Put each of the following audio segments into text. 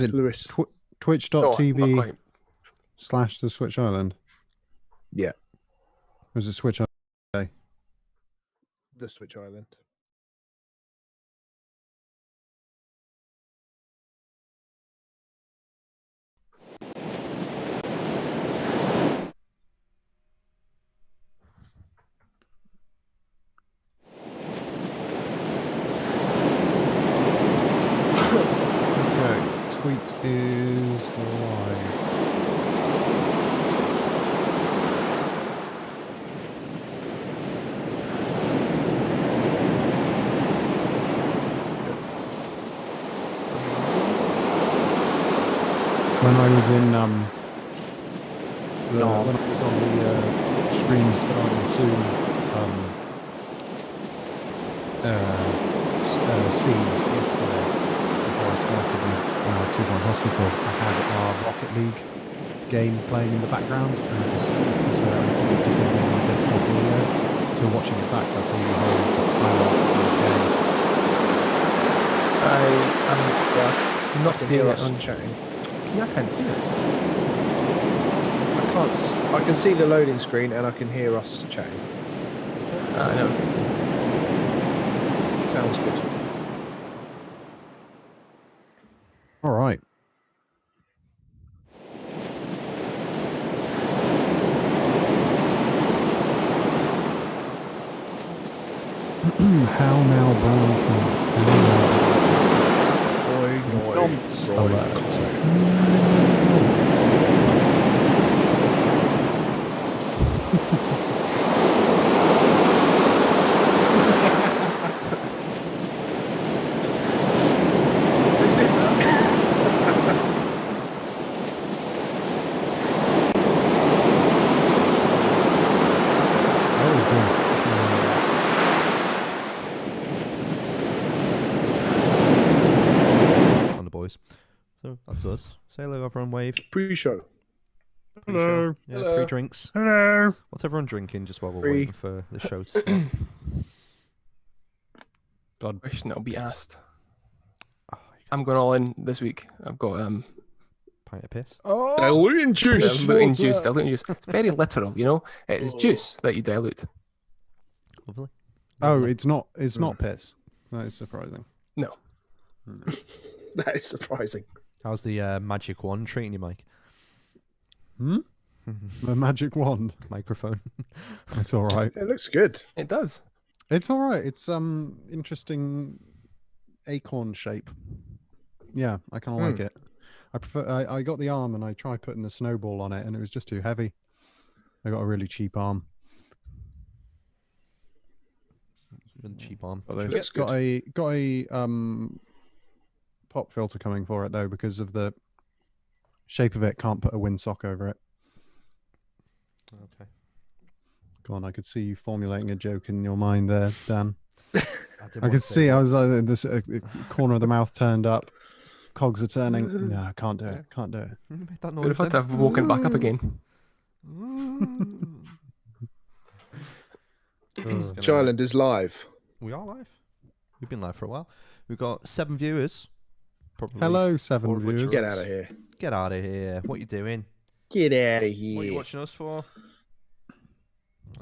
Lewis. No, not Twitch.tv quite. / the Switch Island. Yeah, Or is it Switch Island? the Switch Island. Okay, tweet is live. When I was in when I was on the stream starting soon, scene yesterday before I started with Two Point Hospital, I had our Rocket League game playing in the background, and it was disabling my desktop audio. So watching it back, that's all you heard, the highlights of the game. I'm not can seeing hear it us on. chatting. Yeah, I can't see it. I can't. I can see the loading screen and I can hear us chatting. I know. I can see it. Sounds good. All right. How now, brown cat? Nonce alert. They say that. On the boys. So that's us. Say hello, everyone. Wave. Pre-show. Hello. Yeah, Hello. pre-drinks. Hello. What's everyone drinking just while we're Pre. waiting for the show to start? God. Question that'll be asked. Oh, I'm going all in this week. I've got pint of piss. Oh, diluting juice. diluting juice. Diluting juice. It's very literal, you know. It's juice that you dilute. Lovely. Oh, Lovely. it's not piss. That is surprising. No. That is surprising. How's the magic wand treating you, Mike? Hmm? The magic wand. Microphone. It's all right. It looks good. It does. It's all right. It's interesting acorn shape. Yeah, I kind of like it. I prefer. I got the arm and I tried putting the snowball on it, and it was just too heavy. I got a really cheap arm. Really cheap arm. Oh, that Should we looks get- good. Got a pop filter coming for it though, because of the shape of it. Can't put a windsock over it. Okay. Go on, I could see you formulating a joke in your mind there, Dan. didn't I want could to say see. that. I was like, this corner of the mouth turned up. Cogs are turning. No, I can't do it. Can't do it. Make that Would noise have had to then. have woken back up again. It's Switch gonna- Island is live. We are live. We've been live for a while. We've got 7 viewers. Probably Hello, 7 4 of which viewers. are Get us. out of here. Get out of here. What you doing? Get out of What are you here. watching us for?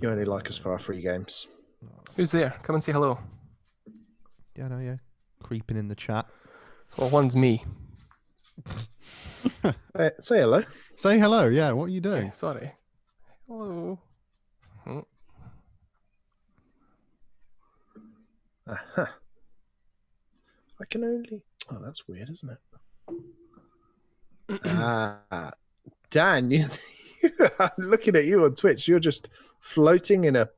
You only like us for our free games. Who's there? Come and say hello. Yeah, no, yeah. Creeping in the chat. Well, one's me. Say hello. Say hello. Yeah, what are you doing? Yeah, sorry. Hello. Aha. I can only. Oh, that's weird, isn't it? Dan, I'm looking at you on Twitch. You're just floating in a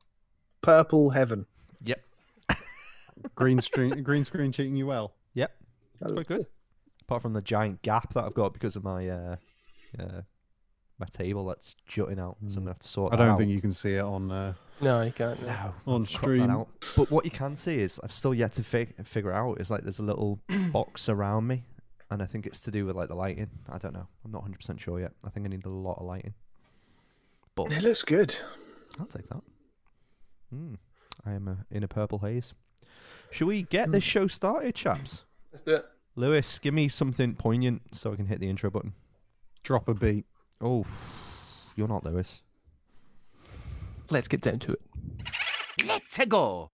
purple heaven. Yep. Green screen cheating you well. Yep. That Quite looks good. Apart from the giant gap that I've got because of my my table that's jutting out, so I'm gonna have to sort I that don't out. think you can see it on No, you can't. No, on I've cropped that stream. out. But what you can see is I've still yet to figure out is like there's a little box around me, and I think it's to do with like the lighting. I don't know. I'm not 100% sure yet. I think I need a lot of lighting. But It looks good. I'll take that. I am in a purple haze. Shall we get this show started, chaps? Let's do it. Lewis, give me something poignant so I can hit the intro button. Drop a beat. Oh, you're not Lewis. Let's get down to it. Let's go.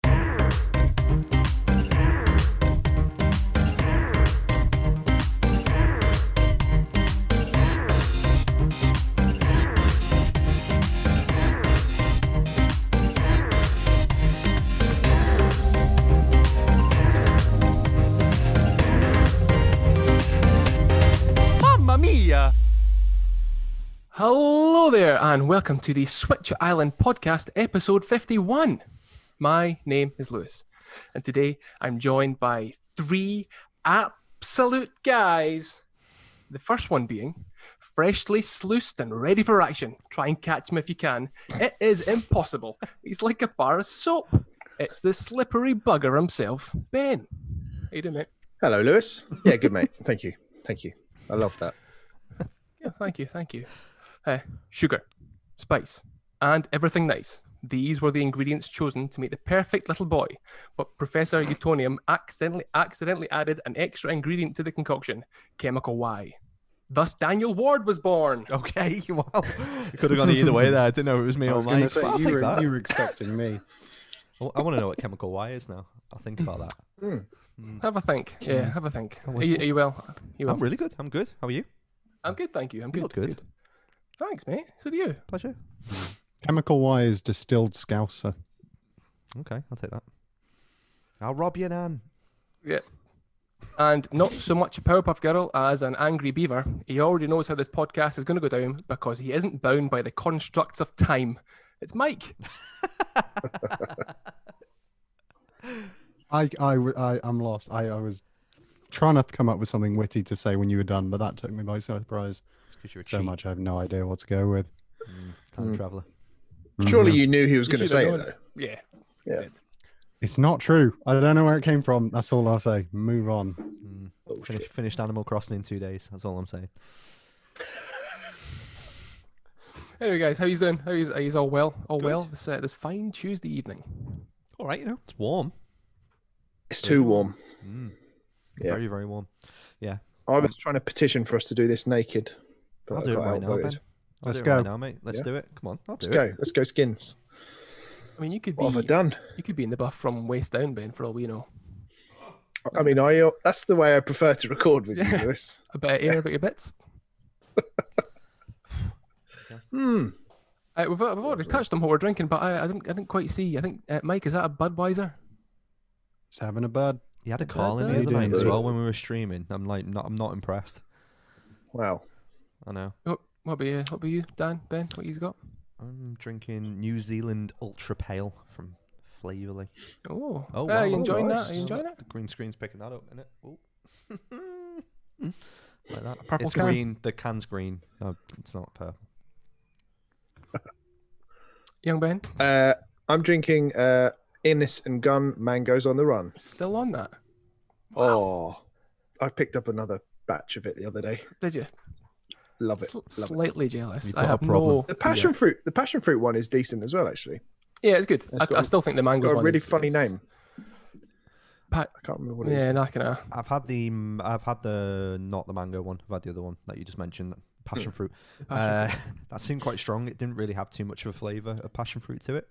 Mamma mia! Hello there, and welcome to the Switch Island podcast, episode 51. My name is Lewis, and today I'm joined by three absolute guys. The first one being freshly sluiced and ready for action. Try and catch him if you can. It is impossible. He's like a bar of soap. It's the slippery bugger himself, Ben. How you doing, mate? Hello, Lewis. Yeah, good, mate. Thank you. Thank you. I love that. Yeah, thank you. Sugar, spice, and everything nice. These were the ingredients chosen to make the perfect little boy, but Professor Utonium accidentally added an extra ingredient to the concoction, chemical Y. Thus, Daniel Ward was born. Okay, wow. It could have gone either way there. I didn't know it was me I or was going to Mike. say, But I'll take that. you were expecting me. I want to know what chemical Y is now. I'll think about that. Have a think. Yeah, have a think. Are you well? I'm really good. I'm good. How are you? I'm good, thank you. I'm You good. look good. Thanks, mate. So do you. Pleasure. Chemical Y is distilled Scouser. Okay, I'll take that. I'll rob you, Nan. Yeah. And not so much a Powerpuff Girl as an angry beaver. He already knows how this podcast is going to go down because he isn't bound by the constructs of time. It's Mike. I'm lost. I was trying to come up with something witty to say when you were done, but that took me by surprise. It's because you're a So cheat. much I have no idea what to go with. Time traveler. Surely you knew he was You going to should have say it, known. though. Yeah. Yeah. Did. It's not true. I don't know where it came from. That's all I'll say. Move on. Oh, shit. Finished Animal Crossing in 2 days. That's all I'm saying. Anyway, guys, how you doing? Are you all well? All Good. well? This fine Tuesday evening. All right, it's warm. It's too warm. Yeah. Very, very warm. Yeah. I was trying to petition for us to do this naked. But I'll I do it got right now, Ben. outvoted. I'll Let's do it go. right now, mate. Let's Yeah. do it. Come on. Let's go. Let's go, skins. I mean, you could What have I be done? you could be in the buff from waist down, Ben, for all we know. I mean, that's the way I prefer to record with you, Yeah. Lewis. A bit of air about your bits. We've already touched on what we're drinking, but I didn't quite see. I think Mike, is that a Budweiser? Just having a bud. He had a Bad, call in the bad. other night as Bad. well when we were streaming. I'm not impressed. Wow. I know. What about you, Dan, Ben? What you've got? I'm drinking New Zealand Ultra Pale from Flavorly. Oh, Oh, are you wow. enjoying Nice. that? Are you enjoying it? The green screen's picking that up, isn't it? Oh. Like that. purple It's can? green. The can's green. No, it's not purple. Young Ben, I'm drinking Innis and Gunn Mangoes on the Run. still on that? Oh, I picked up another batch of it the other day. Did you? Love it. Love it. Slightly jealous. You've I got a have problem. no. The passion fruit one is decent as well, actually. Yeah, it's good. It's got I still think the mango Got a one really is funny is- name. Pa- I can't remember what it is. Yeah, not gonna. I've had the not the mango one. I've had the other one that you just mentioned, passion fruit. Passion That seemed quite strong. It didn't really have too much of a flavour of passion fruit to it.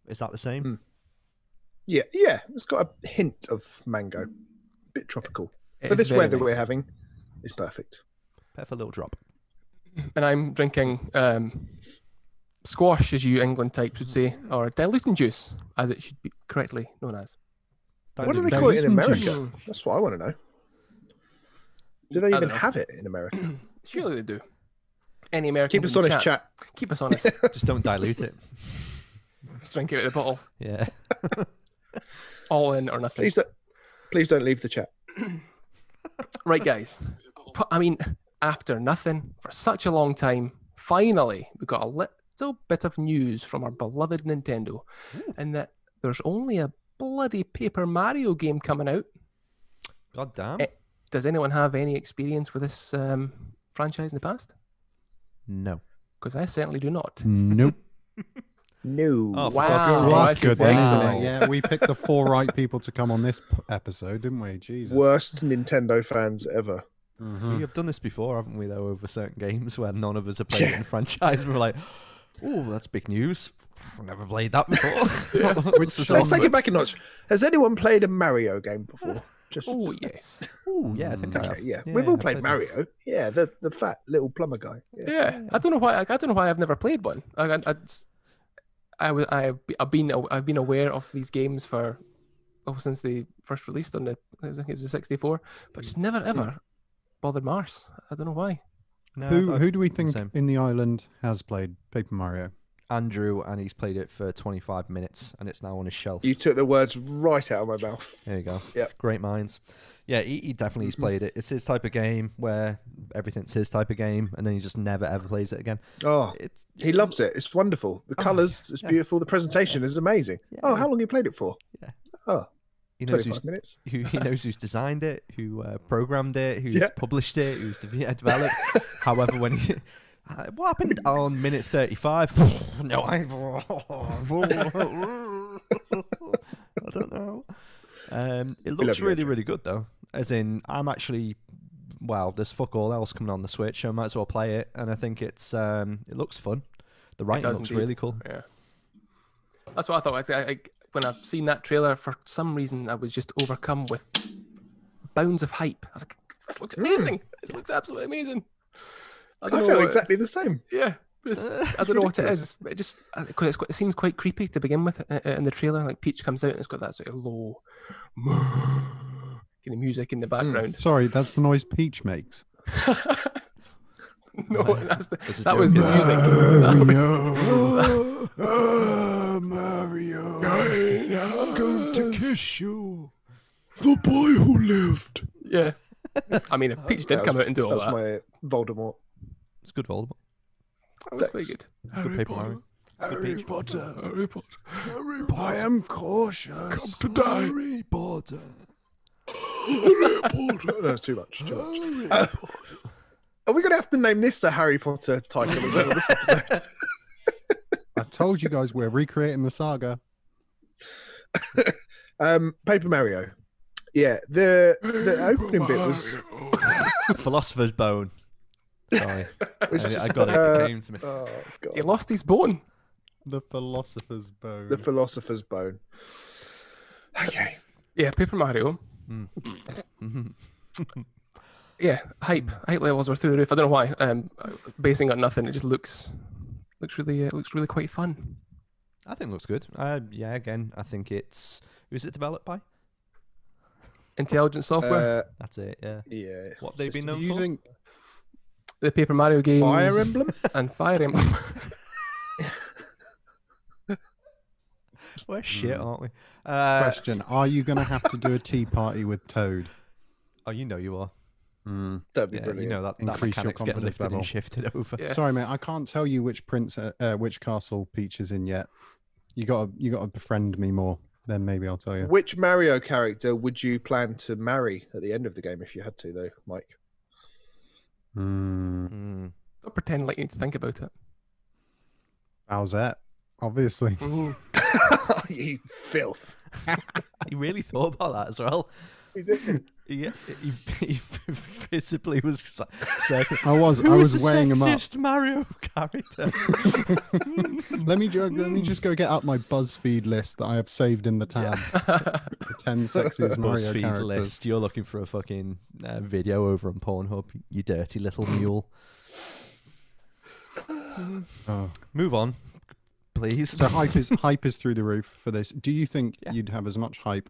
Is that the same? Yeah, it's got a hint of mango. A bit tropical. It For is this very weather nice. we're having, it's perfect. Better for a little drop. And I'm drinking squash, as you England types would say, or diluting juice, as it should be correctly known as. What do they Diluted call it in America? juice. That's what I want to know. Do they I don't even know. have it in America? Surely they do. Any American Keep us honest, chat. Keep us honest. Just don't dilute it. Just drink it out of the bottle. Yeah. All in or nothing. Please don't leave the chat. Right, guys. I mean, after nothing for such a long time, finally we got a little bit of news from our beloved Nintendo, and that there's only a bloody Paper Mario game coming out. God damn. Does anyone have any experience with this franchise in the past? No. Because I certainly do not. Nope. No. Oh, for Wow. God's Well, sake. I that's see good what then, you're isn't saying. it? Yeah, we picked the 4 right people to come on this episode, didn't we? Jesus. Worst Nintendo fans ever. We have done this before, haven't we, though, over certain games where none of us have played it in the franchise. And we're like, oh, that's big news. I've never played that before. Which, Let's take it back a notch. Has anyone played a Mario game before? Just Oh yes. Oh, yeah, I think I have. okay, yeah. We've all I played them. Mario. Yeah, the fat little plumber guy. Yeah. Yeah. I don't know why. I don't know why I've never played one. I've been aware of these games for since they first released on I think it was the 64, but just never ever bothered Mars. I don't know why. No, who do we think same. in the island has played Paper Mario? Andrew, and he's played it for 25 minutes, and it's now on his shelf. You took the words right out of my mouth. There you go. Yep. Great minds. Yeah, he definitely has played it. It's his type of game where everything's his type of game, and then he just never ever plays it again. Oh, It's he loves it. It's wonderful. The colours, it's yeah. beautiful. The presentation is amazing. Yeah. Oh, how long you played it for? Yeah. Oh, he knows 25 minutes. he knows who's designed it, who programmed it, who's Yeah. published it, who's developed. However, when he what happened on minute 35? No, I don't know. It looks love you, really, Andrew. really good though. As in, I'm actually, well, there's fuck all else coming on the Switch, so I might as well play it. And I think it looks fun. The writing does looks indeed. really cool. Yeah. That's what I thought. When I've seen that trailer, for some reason, I was just overcome with bounds of hype. I was like, "This looks amazing! This looks absolutely amazing!" I don't know felt what- exactly the same. Yeah. I don't know what it is. It just because it seems quite creepy to begin with in the trailer. Like Peach comes out and it's got that sort of low kind of music in the background. Sorry, that's the noise Peach makes. No, It's a that was the joke. music. Mario, I'm going to kiss you. the boy who lived. Yeah. I mean, if Peach did come out and do all That that, was my Voldemort. It's good Voldemort. that was quite good. Good Paper Mario. Harry Potter. Harry Potter. I am cautious. To die. Harry Potter. Harry Potter. No, it's too much. Too much. Are we going to have to name this the Harry Potter title as well, this episode? I told you guys we're recreating the saga. Paper Mario. Yeah, the opening bit was. Philosopher's Bone. Sorry. was I just, got it. It came to me. Oh, He God. lost his bone. The Philosopher's Bone. The Philosopher's Bone. Okay. Yeah, Paper Mario. Yeah, hype levels were through the roof. I don't know why. Basing on nothing, it just looks really quite fun. I think it looks good. Yeah, again, I think it's... Who's it developed by? Intelligent software. That's it, yeah. Yeah. What have they been Do known you for? think The Paper Mario games. Fire Emblem? And Fire Emblem. We're shit, aren't we? question? Are you going to have to do a tea party with Toad? Oh, you know you are. That'd be Yeah, brilliant. you know that Increase your mechanic's getting confidence lifted level. and shifted over. Yeah. Sorry, mate. I can't tell you which which castle Peach is in yet. You gotta befriend me more. Then maybe I'll tell you. Which Mario character would you plan to marry at the end of the game if you had to, though, Mike? Mm. Don't pretend like you need to think about it. Bowsette, obviously. You filth. He really thought about that as well. He did. He visibly was circling. I was weighing him up. Sexiest Mario character. Let me just go get up my BuzzFeed list that I have saved in the tabs. The 10 sexiest Mario BuzzFeed characters. list. You're looking for a fucking video over on Pornhub. You dirty little mule. Oh. Move on, please. So hype is through the roof for this. Do you think Yeah. you'd have as much hype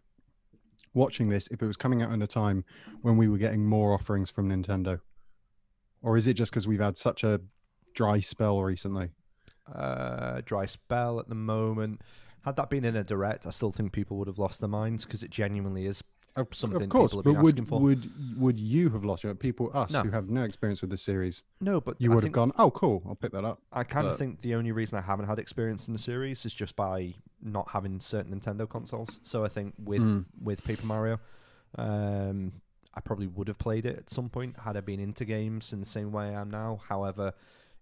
watching this if it was coming out at a time when we were getting more offerings from Nintendo? Or is it just because we've had such a dry spell recently? Dry spell at the moment. Had that been in a direct, I still think people would have lost their minds because it genuinely is something Of course, people have but been asking for. would you have lost your people, us, No. who have no experience with the series? No, but You I would have think- gone, oh, cool, I'll pick that up. I kind of But- think the only reason I haven't had experience in the series is just by not having certain Nintendo consoles. So I think with Paper Mario, I probably would have played it at some point had I been into games in the same way I am now. However,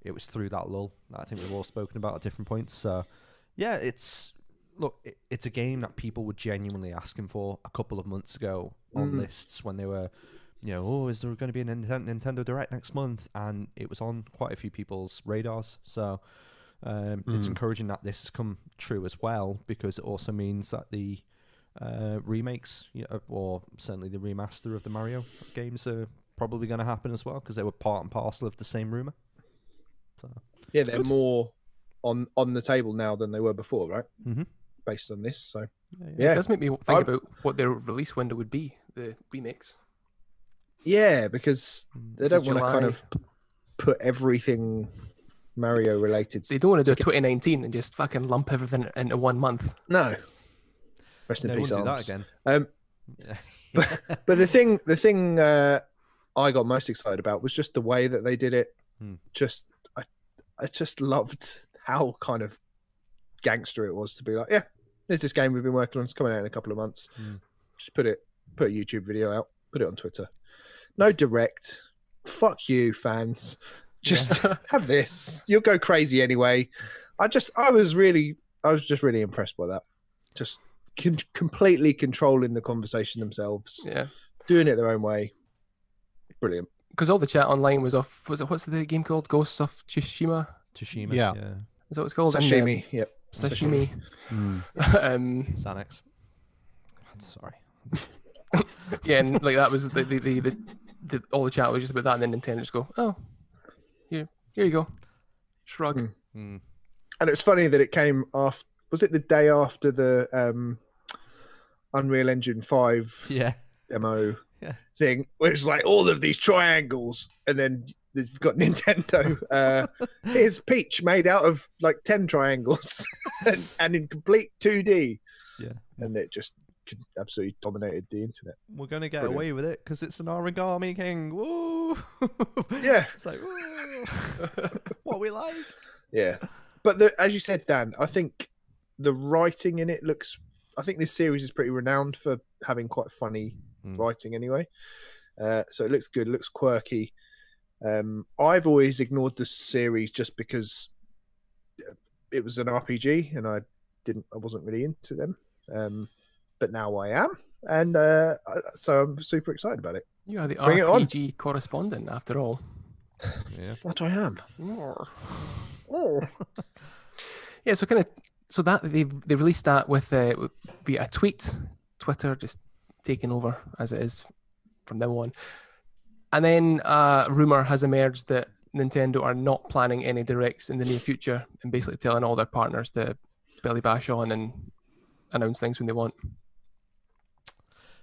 it was through that lull that I think we've all spoken about at different points. So Yeah, it's a game that people were genuinely asking for a couple of months ago on lists when they were, oh, is there going to be a Nintendo Direct next month? And it was on quite a few people's radars. So it's encouraging that this has come true as well, because it also means that the remakes, or certainly the remaster of the Mario games, are probably going to happen as well, because they were part and parcel of the same rumor. So Yeah, they're more on the table now than they were before, right? Mm-hmm. Based on this, so It does make me think about what their release window would be, the remakes. Yeah, because they don't want to kind July. of put everything Mario related. They don't want to do a 2019 and just fucking lump everything into 1 month. No. Rest in They peace, won't do that Arms. again. But the thing I got most excited about was just the way that they did it. I just loved how kind of gangster it was to be like, yeah, there's this game we've been working on. It's coming out in a couple of months. Just put a YouTube video out, put it on Twitter. No direct. Fuck you, fans. Just have this. You'll go crazy anyway. I was just really impressed by that. Just completely controlling the conversation themselves. Yeah. Doing it their own way. Brilliant. Because all the chat online was off. What's the game called? Ghosts of Tsushima. Tsushima. Yeah. Is that what it's called? Sashimi. Yep. Sashimi. Xanax. Sorry. Yeah, and like that was the all the chat was just about that, and then Nintendo just go, oh, here you go, shrug. And it's funny that it came after. Was it the day after the Unreal Engine 5 demo thing, where it's like all of these triangles, and then you've got Nintendo. Here's Peach made out of like 10 triangles and in complete 2D. Yeah. And it just absolutely dominated the internet. We're going to get away with it because it's an Origami King. Woo! Yeah. It's like, woo! What we like. Yeah. But as you said, Dan, I think the writing in it looks... I think this series is pretty renowned for having quite funny writing anyway. So it looks good. It looks quirky. I've always ignored the series just because it was an RPG and I wasn't really into them. But now I am, and so I'm super excited about it. You are the Bring it on. RPG correspondent, after all. Yeah. That I am. Yeah, so that they released that with via a tweet, Twitter just taking over as it is from now on, and then rumor has emerged that Nintendo are not planning any directs in the near future, and basically telling all their partners to belly bash on and announce things when they want.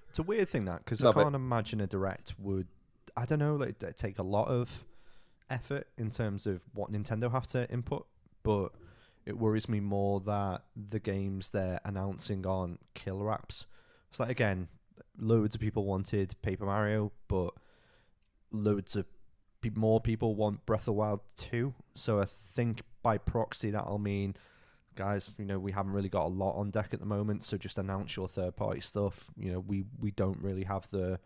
It's a weird thing, that, because I can't imagine a direct would, I don't know, like take a lot of effort in terms of what Nintendo have to input, but it worries me more that the games they're announcing aren't killer apps. It's like, again, loads of people wanted Paper Mario, but loads of more people want Breath of the Wild 2. So I think by proxy that'll mean, guys, we haven't really got a lot on deck at the moment, so just announce your third-party stuff. We don't really have the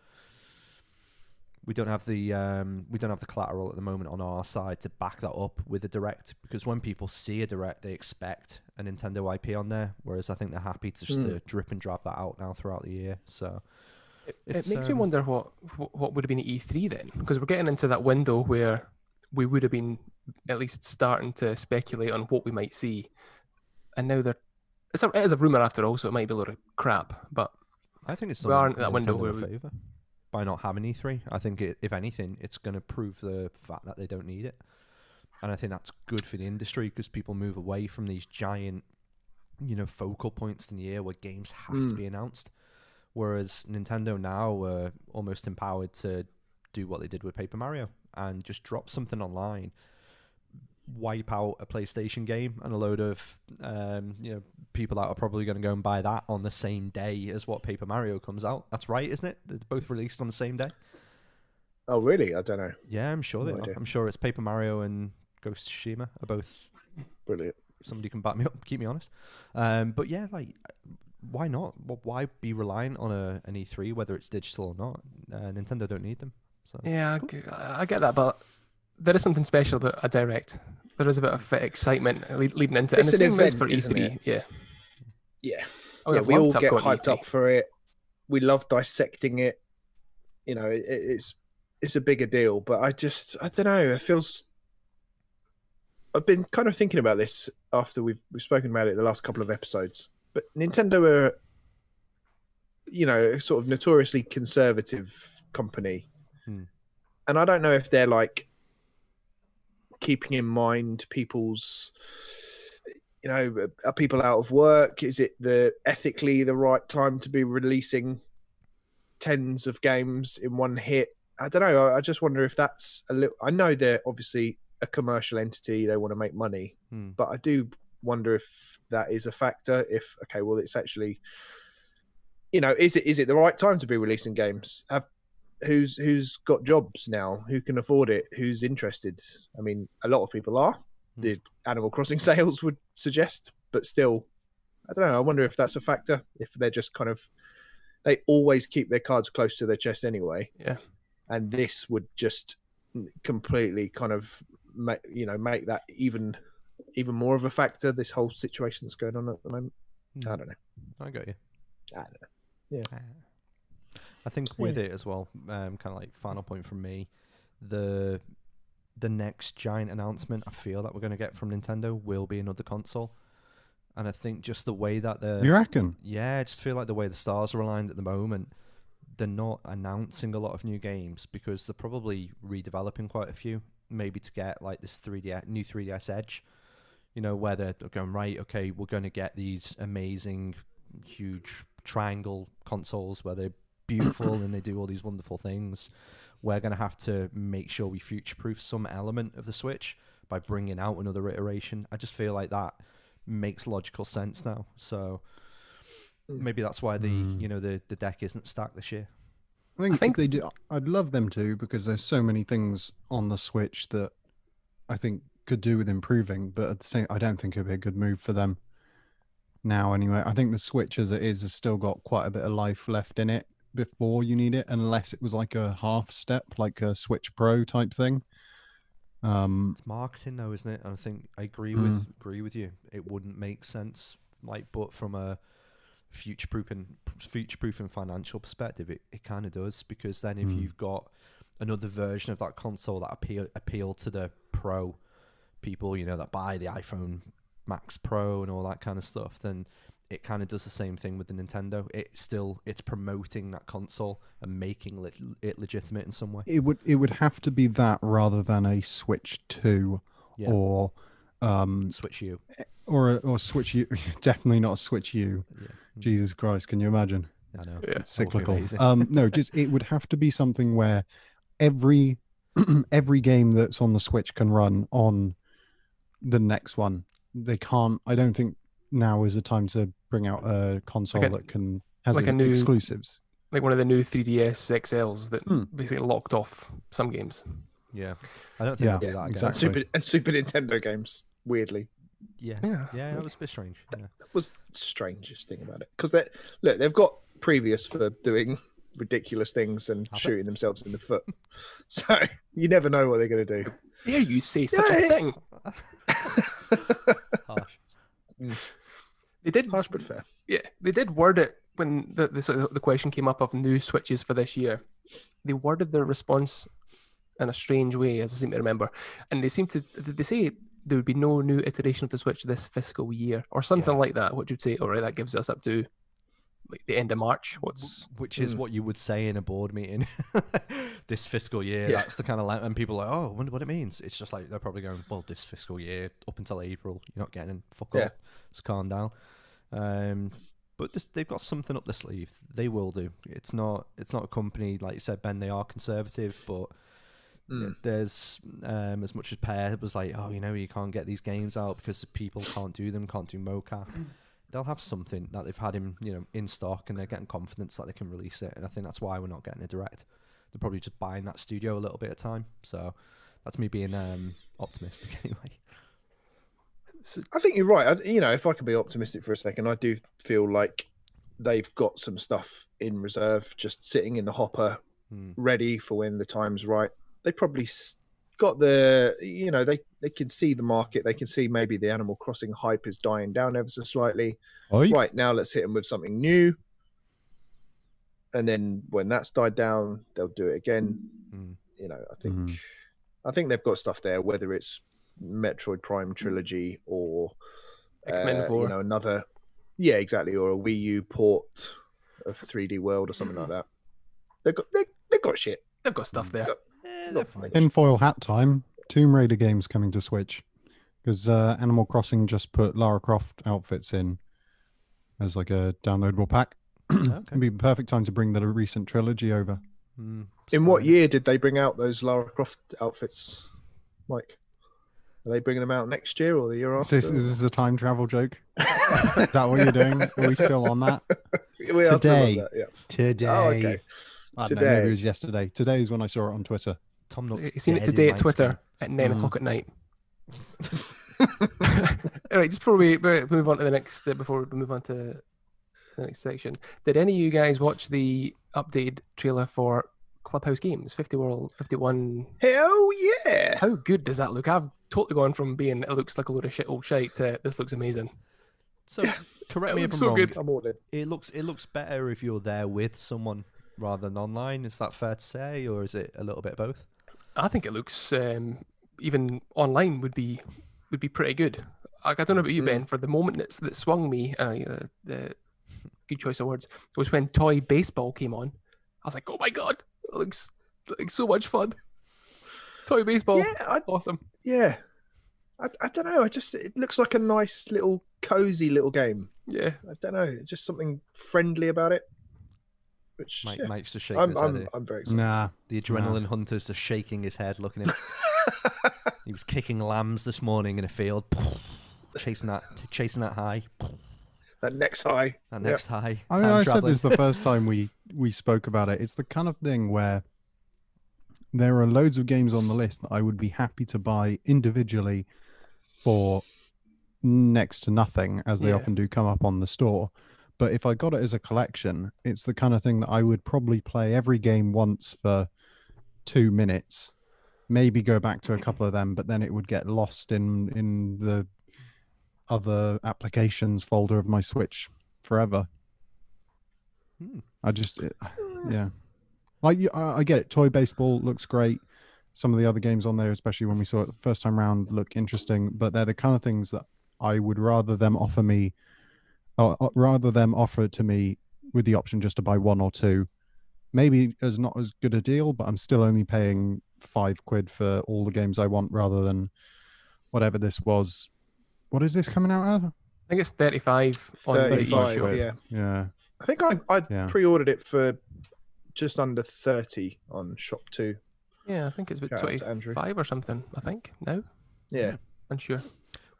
collateral at the moment on our side to back that up with a direct, because when people see a direct, they expect a Nintendo IP on there, whereas I think they're happy to just to drip and drop that out now throughout the year. So it makes me wonder what would have been at E3 then, because we're getting into that window where we would have been at least starting to speculate on what we might see. And now it is a rumor after all, so it might be a lot of crap. But I think it's we aren't at that window where favor by not having E3. I think if anything, it's going to prove the fact that they don't need it, and I think that's good for the industry because people move away from these giant, focal points in the year where games have to be announced. Whereas Nintendo now are almost empowered to do what they did with Paper Mario and just drop something online, wipe out a PlayStation game, and a load of people that are probably going to go and buy that on the same day as what Paper Mario comes out. That's right, isn't it? They're both released on the same day. Oh, really? I don't know. Yeah, I'm sure they are. I'm sure it's Paper Mario and Ghost of Tsushima are both brilliant. Somebody can back me up, keep me honest. But yeah, like, why not? Why be reliant on an E3, whether it's digital or not? Nintendo don't need them. So yeah, I get that, but there is something special about a direct. there is a bit of excitement leading into it. It's And the an same is event, for isn't E3. it? Yeah. Yeah. I would Yeah, have we all loved to have get gone to hyped E3. up for it. We love dissecting it. You know, it's a bigger deal. But I don't know. It feels. I've been kind of thinking about this after we've spoken about it the last couple of episodes. But Nintendo are, you know, sort of notoriously conservative company, and I don't know if they're like keeping in mind people's, you know, are people out of work? Is it ethically the right time to be releasing tens of games in one hit? I don't know. I just wonder if that's a little. I know they're obviously a commercial entity; they want to make money, but I do wonder if that is a factor. If okay, well, it's actually, you know, is it the right time to be releasing games? Who's got jobs now? Who can afford it? Who's interested? I mean, a lot of people are. The Animal Crossing sales would suggest, but still, I don't know. I wonder if that's a factor. If they're just kind of, they always keep their cards close to their chest anyway. Yeah. And this would just completely kind of make that even more of a factor. This whole situation that's going on at the moment. I don't know. I got you. I don't know. Yeah. I think with it as well, kind of like final point from me, the next giant announcement I feel that we're going to get from Nintendo will be another console. And I think just the way that You reckon? Yeah, I just feel like the way the stars are aligned at the moment, they're not announcing a lot of new games because they're probably redeveloping quite a few, maybe to get like this new 3DS Edge, you know, where they're going, right, okay, we're going to get these amazing, huge triangle consoles where they're beautiful and they do all these wonderful things. We're going to have to make sure we future-proof some element of the Switch by bringing out another iteration. I just feel like that makes logical sense now. So maybe that's why the deck isn't stacked this year. I think if they do, I'd love them to, because there's so many things on the Switch that I think could do with improving, but at the same, I don't think it'd be a good move for them now anyway. I think the Switch as it is has still got quite a bit of life left in it before you need it, unless it was like a half step, like a Switch Pro type thing. It's marketing though, isn't it? I think I agree with you. It wouldn't make sense, like, but from a future-proofing financial perspective, it kind of does, because then if you've got another version of that console that appeal to the pro people, you know, that buy the iPhone Max Pro and all that kind of stuff, then it kind of does the same thing with the Nintendo. It's promoting that console and making it legitimate in some way. It would have to be that rather than a Switch 2 or Switch U or Switch U. Definitely not a Switch U. Yeah. Jesus Christ, can you imagine? I know. Yeah. It's cyclical. Amazing. No, just it would have to be something where every game that's on the Switch can run on the next one. They can't. I don't think now is the time to bring out a console that has like a new exclusives. Like one of the new 3DS XLs that basically locked off some games. Yeah, I don't think they'll do that again. Exactly. Super Nintendo games, weirdly. Yeah, that was a bit strange. Yeah. That was the strangest thing about it, because they've got previous for doing ridiculous things and shooting themselves in the foot, so you never know what they're going to do. Dare you say such a thing? Harsh. They did, harsh but fair. Yeah, they did word it when the question came up of new Switches for this year. They worded their response in a strange way, as I seem to remember, and they say there would be no new iteration of the Switch this fiscal year or something like that. Which would say, all right, that gives us up to like the end of March. Which is what you would say in a board meeting this fiscal year. That's the kind of and people are like, oh, I wonder what it means. It's just like they're probably going, well, this fiscal year up until April, you're not getting fuck up. Just calm down. But they've got something up their sleeve. They will do. It's not a company, like you said, Ben. They are conservative, but there's as much as Pear was like, oh, you know, you can't get these games out because people can't do them, can't do mocap. They'll have something that they've had in stock, and they're getting confidence that they can release it. And I think that's why we're not getting a direct. They're probably just buying that studio a little bit at a time. So that's me being optimistic anyway. I think you're right. If I can be optimistic for a second, I do feel like they've got some stuff in reserve, just sitting in the hopper, ready for when the time's right. They probably got the, they can see the market. They can see maybe the Animal Crossing hype is dying down ever so slightly. Oi. Right, now let's hit them with something new. And then when that's died down, they'll do it again. I think they've got stuff there, whether it's Metroid Prime trilogy or another, exactly, or a Wii U port of 3D World or something like that. They've got shit. They've got stuff there. They're fine. Tinfoil hat time. Tomb Raider games coming to Switch because Animal Crossing just put Lara Croft outfits in as like a downloadable pack. It'd be the perfect time to bring the recent trilogy over. In what year did they bring out those Lara Croft outfits, Mike? Are they bringing them out next year or the year after? Is this a time travel joke? Is that what you're doing? Are we still on that? We are still on Today. that, yeah. Today. Oh, okay. I don't know, maybe it was yesterday. Today is when I saw it on Twitter. Tom looks You've seen it dead today in at my Twitter at 9 o'clock at night. All right, just before we move on to the next, before we move on to the next section, did any of you guys watch the updated trailer for Clubhouse Games 51? Hell yeah! How good does that look? I've totally gone from being it looks like a load of old shite to this looks amazing. So correct me if I'm so wrong. good. I'm all in. It looks better if you're there with someone rather than online. Is that fair to say, or is it a little bit of both? I think it looks even online would be pretty good. I don't know about you, Ben. For the moment that swung me, the good choice of words was when Toy Baseball came on. I was like, oh my god, it looks like so much fun. Toy Baseball, awesome. Yeah, I don't know. It looks like a nice little cozy little game. Yeah, I don't know. It's just something friendly about it. Which Mike's just shaking his head. I'm very excited. Nah. The adrenaline hunter's just shaking his head, looking at him. He was kicking lambs this morning in a field, chasing that high. That next high. That next high. I mean, I said this the first time we spoke about it. It's the kind of thing where there are loads of games on the list that I would be happy to buy individually for next to nothing, as they often do come up on the store. But if I got it as a collection, it's the kind of thing that I would probably play every game once for 2 minutes, maybe go back to a couple of them, but then it would get lost in the other applications folder of my Switch forever. I get it. Toy Baseball looks great. Some of the other games on there, especially when we saw it the first time round, look interesting, but they're the kind of things that I would rather them offer it to me with the option just to buy one or two. Maybe as not as good a deal, but I'm still only paying £5 for all the games I want rather than whatever this was. What is this coming out at? I think it's 35 on 35, eShop. yeah. I think I pre-ordered it for just under 30 on Shop 2. Yeah, I think it's about 25 or something, I think, now. Yeah. Unsure.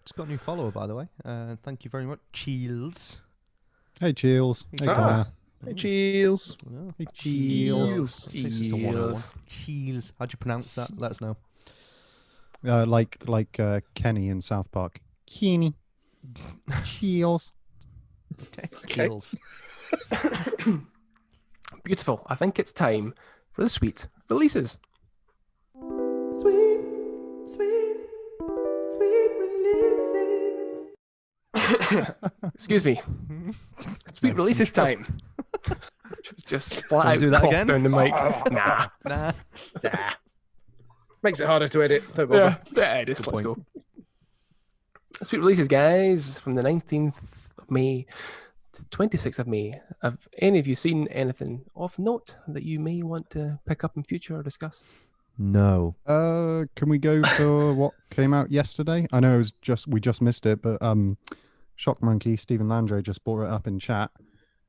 Just got a new follower, by the way. Thank you very much, Cheels. Hey, Cheels. Hey, Claire. Hey, Cheels. Hey, Cheels. Cheels. How'd you pronounce that? Let us know. Like Kenny in South Park. Kenny. Cheels. Okay. Cheels. Beautiful. I think it's time for the sweet releases. Sweet releases. Excuse me. Sweet releases time. Just flat out do that cough again? down the mic. Nah. Makes it harder to edit. Don't bother. Yeah, just let's go. Sweet releases, guys, from the 19th of May to 26th of May. Have any of you seen anything of note that you may want to pick up in future or discuss? No. Can we go for what came out yesterday? I know we just missed it, but Shock Monkey Stephen Landry just brought it up in chat.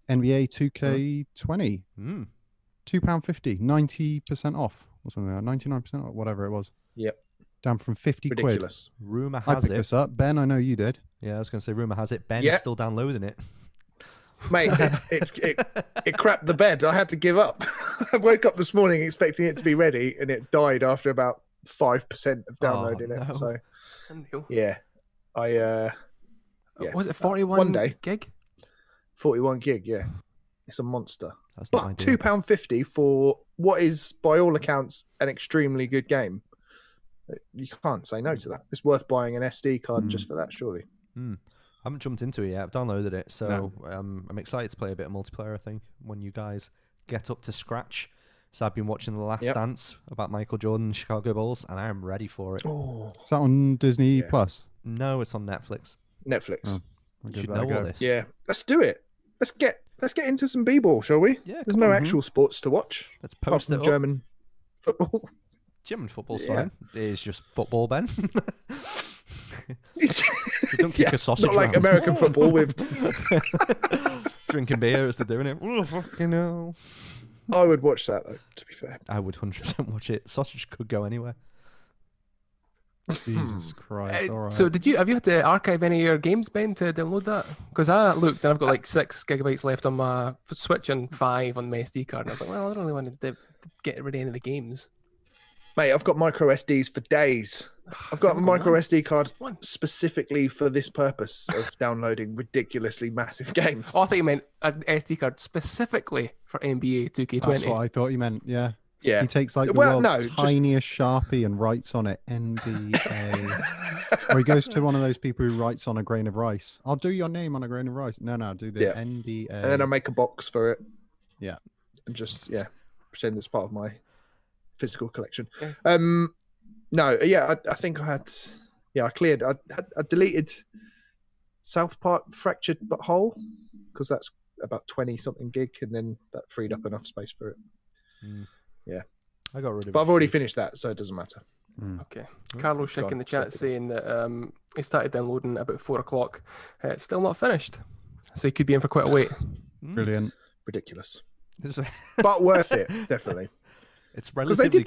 NBA 2K20, £2.50, 90% off or something like that, 99% off, whatever it was. Yep. Down from 50 Ridiculous. quid. Rumor I has picked it. this up. Ben, I know you did. Yeah, I was going to say rumor has it. Ben Yeah. is still downloading it. Mate, it crapped the bed. I had to give up. I woke up this morning expecting it to be ready, and it died after about 5% of downloading it. So, yeah, Was it 41 one day. gig? 41 gig. Yeah, it's a monster. That's not But ideal. £2.50 for what is, by all accounts, an extremely good game. you can't say no to that. It's worth buying an SD card just for that, surely. I haven't jumped into it yet. I've downloaded it, so I'm excited to play a bit of multiplayer. I think when you guys get up to scratch. So I've been watching The Last Dance about Michael Jordan and Chicago Bulls, and I am ready for it. Oh, Is that on Disney Plus? No, it's on Netflix. Netflix. Oh, You should know all this. Yeah, let's do it. Let's get into some b-ball, shall we? Yeah, There's come no on. actual sports to watch. Let's Apart post from it up. German football. German football's Yeah. fine. It's just football, Ben. Don't kick a sausage Not like around. American football with. Drinking beer as they're doing it. Oh, fucking hell. I would watch that though. To be fair, I would 100% watch it. Sausage could go anywhere. Jesus Christ! All right. So have you had to archive any of your games, Ben, to download that? Because I looked and I've got like 6 gigabytes left on my Switch and 5 on my SD card, and I was like, well, I don't really want to get rid of any of the games. mate, I've got micro SDs for days. I've got a micro SD card One. specifically for this purpose of downloading ridiculously massive games. Oh, I thought you meant an SD card specifically for NBA 2K20. That's what I thought you meant. Yeah. Yeah. He takes like the Well, world's no, just- tiniest Sharpie and writes on it NBA. Or he goes to one of those people who writes on a grain of rice. I'll do your name on a grain of rice. No, do the Yeah. NBA. And then I make a box for it. Yeah. And just pretend it's part of my physical collection. Yeah. No, I think I had I cleared I deleted South Park Fractured But Whole because that's about 20 something gig, and then that freed up enough space for it. Yeah. I got rid of But it. I've already finished that, so it doesn't matter. Okay. Carlos Schick in the chat saying that he started downloading about 4 o'clock. It's still not finished. So he could be in for quite a wait. Brilliant. Ridiculous. It's, But worth it, definitely. it's Because relatively they did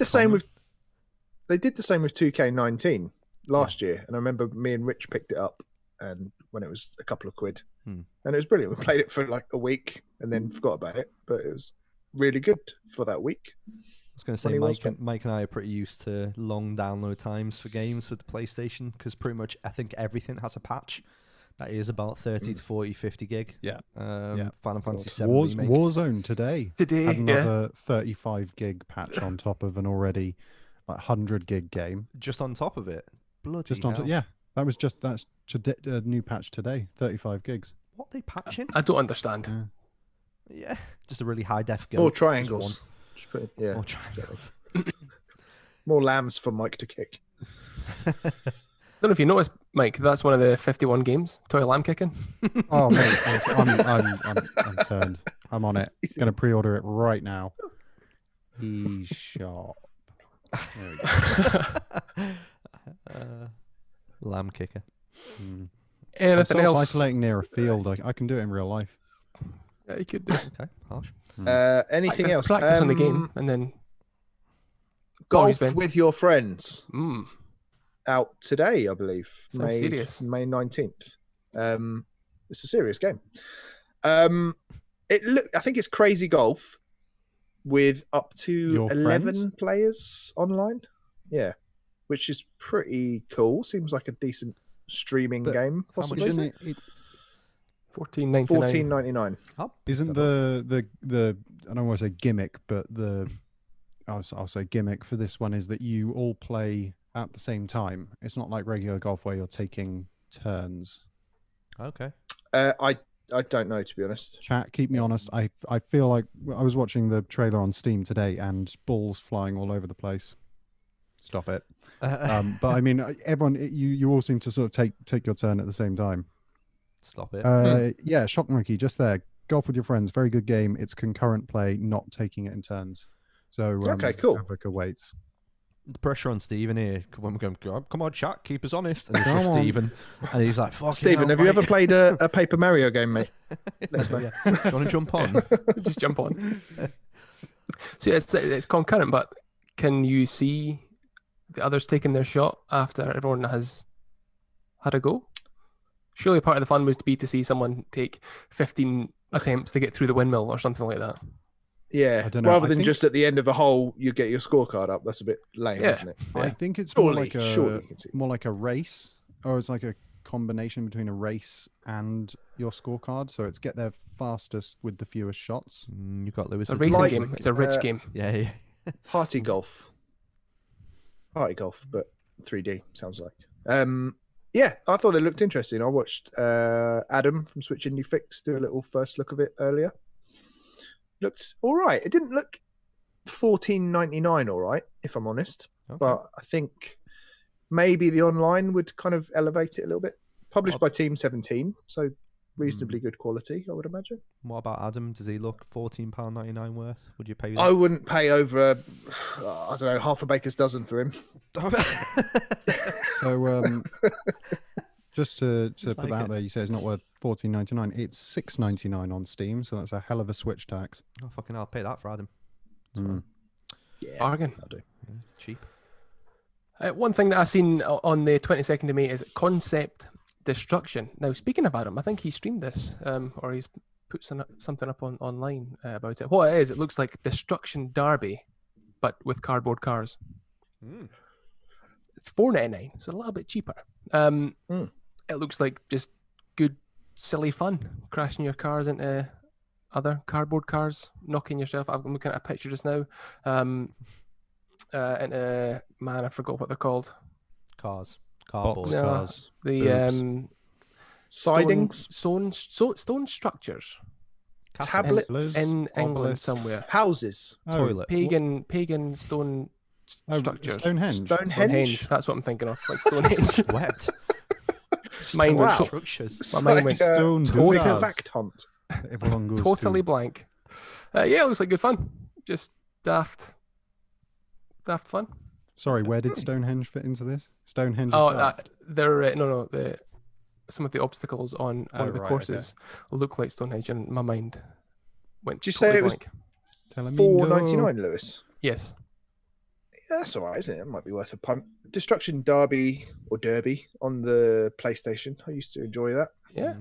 the same common. with 2K19 last year, and I remember me and Rich picked it up, and when it was a couple of quid, and it was brilliant. We played it for like a week and then forgot about it, but it was really good for that week. I was going to say, Funny was Ken. Mike and I are pretty used to long download times for games with the PlayStation because pretty much I think everything has a patch that is about 30 to 40, 50 gig. Yeah. Final Fantasy VII remake. Warzone today Today, had yeah. another 35 gig patch on top of an already 100 gig game. Just on top of it. Bloody Just on hell. top, yeah. That's a new patch today. 35 gigs. What are they patching? I don't understand. Yeah. Yeah. Just a really high def go. More just triangles. Just put one. yeah. More triangles. More lambs for Mike to kick. I don't know if you noticed, Mike, that's one of the 51 games. Toy Lamb kicking. Oh mate, I'm turned. I'm on it. Gonna pre-order it right now. eShop. There we go. Lamb kicker. I'm Anything else? isolating near a field. I can do it in real life. Yeah, you could do. Okay, harsh. Anything else? Practice on the game and then Golf Ben. with your friends mm, out today, I believe. Sounds serious. May 19th. It's a serious game. I think it's crazy golf with up to Your 11 friends? players online. Yeah, which is pretty cool. Seems like a decent streaming But game. how much Possibly. Isn't it? $14.99. $14.99. Isn't the I don't want to say gimmick, but I'll say gimmick for this one is that you all play at the same time. It's not like regular golf where you're taking turns. Okay. I don't know, to be honest. Chat, keep me honest. I feel like I was watching the trailer on Steam today and balls flying all over the place. Stop it. But I mean, everyone, you all seem to sort of take your turn at the same time. Stop it. Yeah, Shock Monkey, just there. Golf with your friends, very good game. It's concurrent play, not taking it in turns. So Okay, cool. Africa waits. The pressure on Stephen here when we're going, come on, chat, keep us honest. And it's Come just on. Stephen. And he's like, fuck Stephen, have you ever played a Paper Mario game, mate? Let us know. Do you want to jump on? Just jump on. So it's concurrent, but can you see the others taking their shot after everyone has had a go? Surely part of the fun was to be to see someone take 15 attempts to get through the windmill or something like that. Yeah, I don't know. rather I than think- just at the end of a hole, you get your scorecard up. That's a bit lame, Yeah. isn't it? I think it's Surely you can see. more like a race, or it's like a combination between a race and your scorecard. So it's get there fastest with the fewest shots. You've got Lewis. It's a racing like- game. It's a rich game. Yeah. Party golf. Party golf, but 3D sounds like. Yeah, I thought they looked interesting. I watched Adam from Switch Indie Fix do a little first look of it earlier. Looked all right. It didn't look $14.99 all right, if I'm honest. Okay. But I think maybe the online would kind of elevate it a little bit. Published by Team 17, so reasonably good quality, I would imagine. What about Adam? Does he look £14.99 worth? Would you pay that? I wouldn't pay over, I don't know, half a baker's dozen for him. So, just to put like that out it. there, you say it's not worth $14.99. It's $6.99 on Steam, so that's a hell of a Switch tax. Oh, fucking hell, I'll pay that for Adam. Yeah, Bargain. I'll do. Yeah, cheap. One thing that I seen on the 22nd of May is Concept Destruction. Now, speaking of Adam, I think he streamed this, or he's put something up online about it. What it is, it looks like Destruction Derby, but with cardboard cars. It's $4.99, so a little bit cheaper. It looks like just good, silly fun, crashing your cars into other cardboard cars, knocking yourself. I'm looking at a picture just now. Into man, I forgot what they're called. Cars. Cardboard No, cars. the Sidings, stone structures tablets, in England obelisks. somewhere. houses, Toilet. Pagan stone structures. Stonehenge. Stonehenge. That's what I'm thinking of, like Stonehenge. What? Mine Wow. was Structures. It's My mind like went a Stone totally Buddhas. fact hunt. Everyone goes totally to. blank. Yeah, it looks like good fun. Just daft fun. Sorry, where did Stonehenge fit into this? Stonehenge is Oh, daft. they're no. Some of the obstacles on one of the right, courses look like Stonehenge, and my mind went Did you totally say it was blank. Telling me no. $4.99, Lewis? Yes. Yeah, that's all right, isn't it? It might be worth a punt. Destruction Derby or Derby on the PlayStation. I used to enjoy that. Yeah.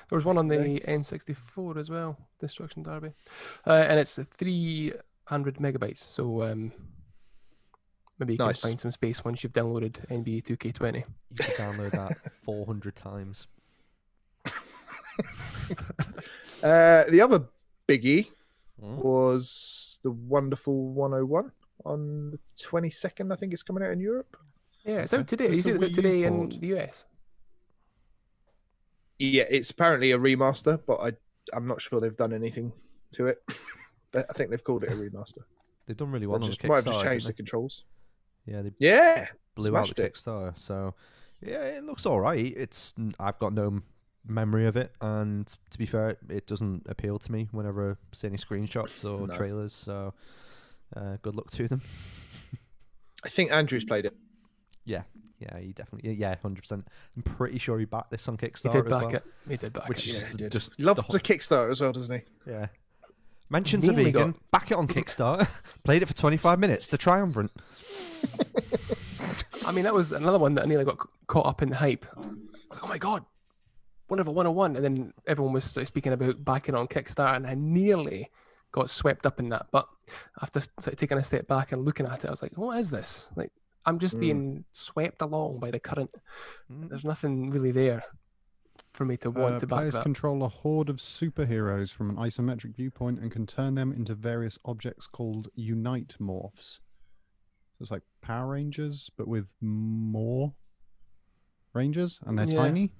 There was one on the N64 as well, Destruction Derby. And it's 300 megabytes. So maybe you Nice. can find some space once you've downloaded NBA 2K20. You could download that 400 times. The other biggie Mm. was the Wonderful 101 on the 22nd. I think it's coming out in Europe. Yeah, it's out today. It's You see a it's out Wii U today in port. the US. Yeah, it's apparently a remaster, but I'm not sure they've done anything to it. But I think they've called it a remaster. They've done really well on the Just might have just Kickstarter, changed the didn't controls. they? Yeah, they Yeah, blew out smashed the it. Kickstarter. So, yeah, it looks all right. I've got no memory of it, and to be fair, it doesn't appeal to me whenever I see any screenshots or No. trailers. So, good luck to them. I think Andrew's played it. Yeah, he definitely, 100%. I'm pretty sure he backed this on He Kickstarter did as back well. it. He did back Which it. is Yeah, he did. just He loves the the Kickstarter as well, doesn't he? Yeah. Mentions a Nearly vegan, back it on Kickstarter, played it for 25 minutes, the triumvirate. I mean, that was another one that I nearly got caught up in the hype. I was like, oh my God, Wonderful 101. And then everyone was sort of speaking about backing on Kickstarter, and I nearly got swept up in that. But after sort of taking a step back and looking at it, I was like, what is this? Like, I'm just being swept along by the current. There's nothing really there for me to want to back Players that. control a horde of superheroes from an isometric viewpoint and can turn them into various objects called Unite morphs. So it's like Power Rangers, but with more Rangers, and they're Yeah. tiny.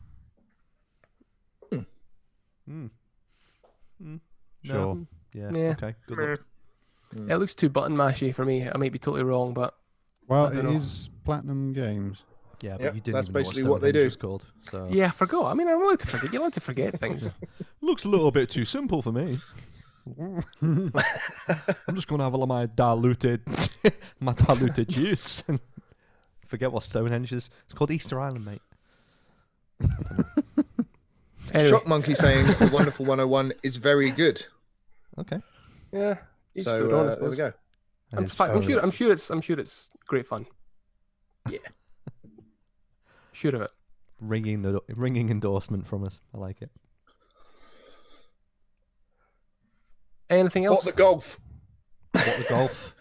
Sure. No. Yeah. Yeah. Okay. Good luck. It looks too button mashy for me. I might be totally wrong, but Well, I it don't know. is Platinum Games. Yeah, but Yep, you didn't that's even know basically what they Stonehenge do. was called. So. yeah, I forgot. I mean, I'm allowed to forget. You're allowed to forget things. Looks a little bit too simple for me. I'm just going to have all of my diluted juice and forget what Stonehenge is. It's called Easter Island, mate. Anyway, Shock Monkey saying the Wonderful 101 is very good. Okay. yeah. each So to their own, I there we suppose. go. That I'm, is I'm fair sure. enough. I'm sure it's great fun. Yeah. Sure of it. Ringing endorsement from us. I like it. Anything What else? the golf? What the golf?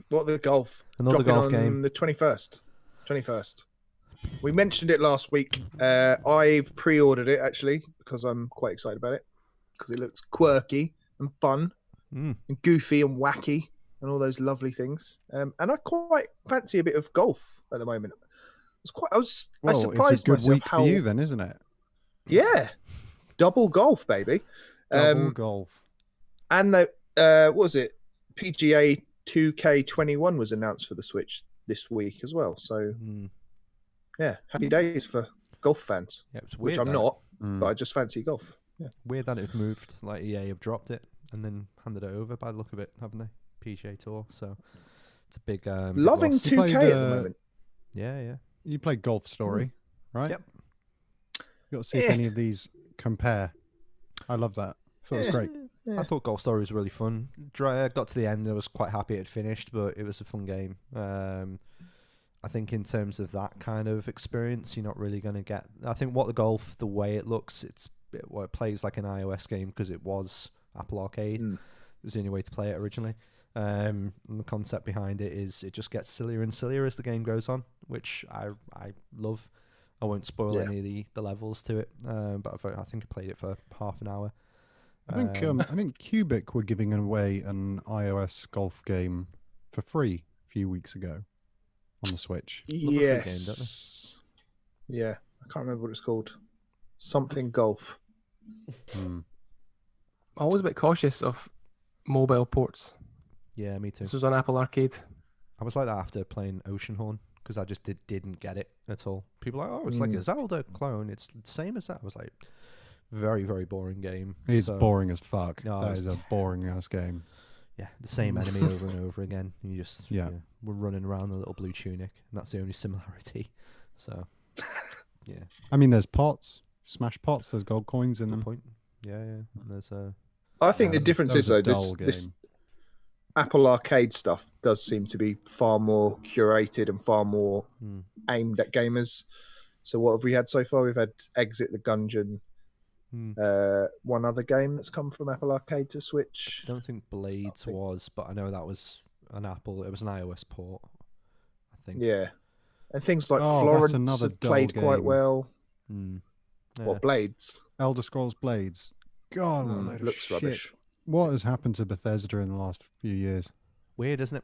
What the golf? Another Dropping golf on game. the 21st. 21st. We mentioned it last week. I've pre-ordered it actually because I'm quite excited about it because it looks quirky and fun Mm. and goofy and wacky. and all those lovely things. And I quite fancy a bit of golf at the moment. I Well, surprised it's a good myself week how for you then, isn't it? yeah, double golf, baby. Double golf. And the what was it? PGA 2K21 was announced for the Switch this week as well. So yeah, happy days for golf fans. Yeah, it's which weird. I'm not, but I just fancy golf. Yeah. Weird that it moved. Like EA have dropped it and then handed it over by the look of it, haven't they? PGA Tour. So it's a big. Loving big 2K played, at the moment. Yeah. You played Golf Story, right? Yep. You got to see if any of these compare. I love that. I thought it was great. Yeah. I thought Golf Story was really fun. Got to the end, I was quite happy it had finished, but it was a fun game. I think in terms of that kind of experience, you're not really going to get. I think what the way it looks, it plays like an iOS game because it was Apple Arcade. It was the only way to play it originally. And the concept behind it is it just gets sillier and sillier as the game goes on, which I love. I won't spoil any of the levels to it, but I think I played it for half an hour. I think Cubic were giving away an iOS golf game for free a few weeks ago on the Switch. Yes. Yeah, I can't remember what it's called. Something golf. I'm always a bit cautious of mobile ports. Yeah, me too. This was on Apple Arcade. I was like that after playing Oceanhorn because I just didn't get it at all. People are like, oh, it's like a Zelda clone. It's the same as that. I was like, very, very boring game. It's boring as fuck. No, that is a boring ass game. Yeah, the same enemy over and over again. You just we're running around in a little blue tunic, and that's the only similarity. So, yeah. I mean, there's pots, smash pots. There's gold coins in Good them. point. Yeah. And there's I think the difference is though this Apple Arcade stuff does seem to be far more curated and far more aimed at gamers. So what have we had so far? We've had Exit the Gungeon. One other game that's come from Apple Arcade to Switch. I don't think Blades was, but I know that was an Apple. It was an iOS port, I think. Yeah, and things like Florence another have played quite game. well. Yeah. What Blades? Elder Scrolls Blades. God, what a load of looks shit. rubbish. What has happened to Bethesda in the last few years? Weird, isn't it?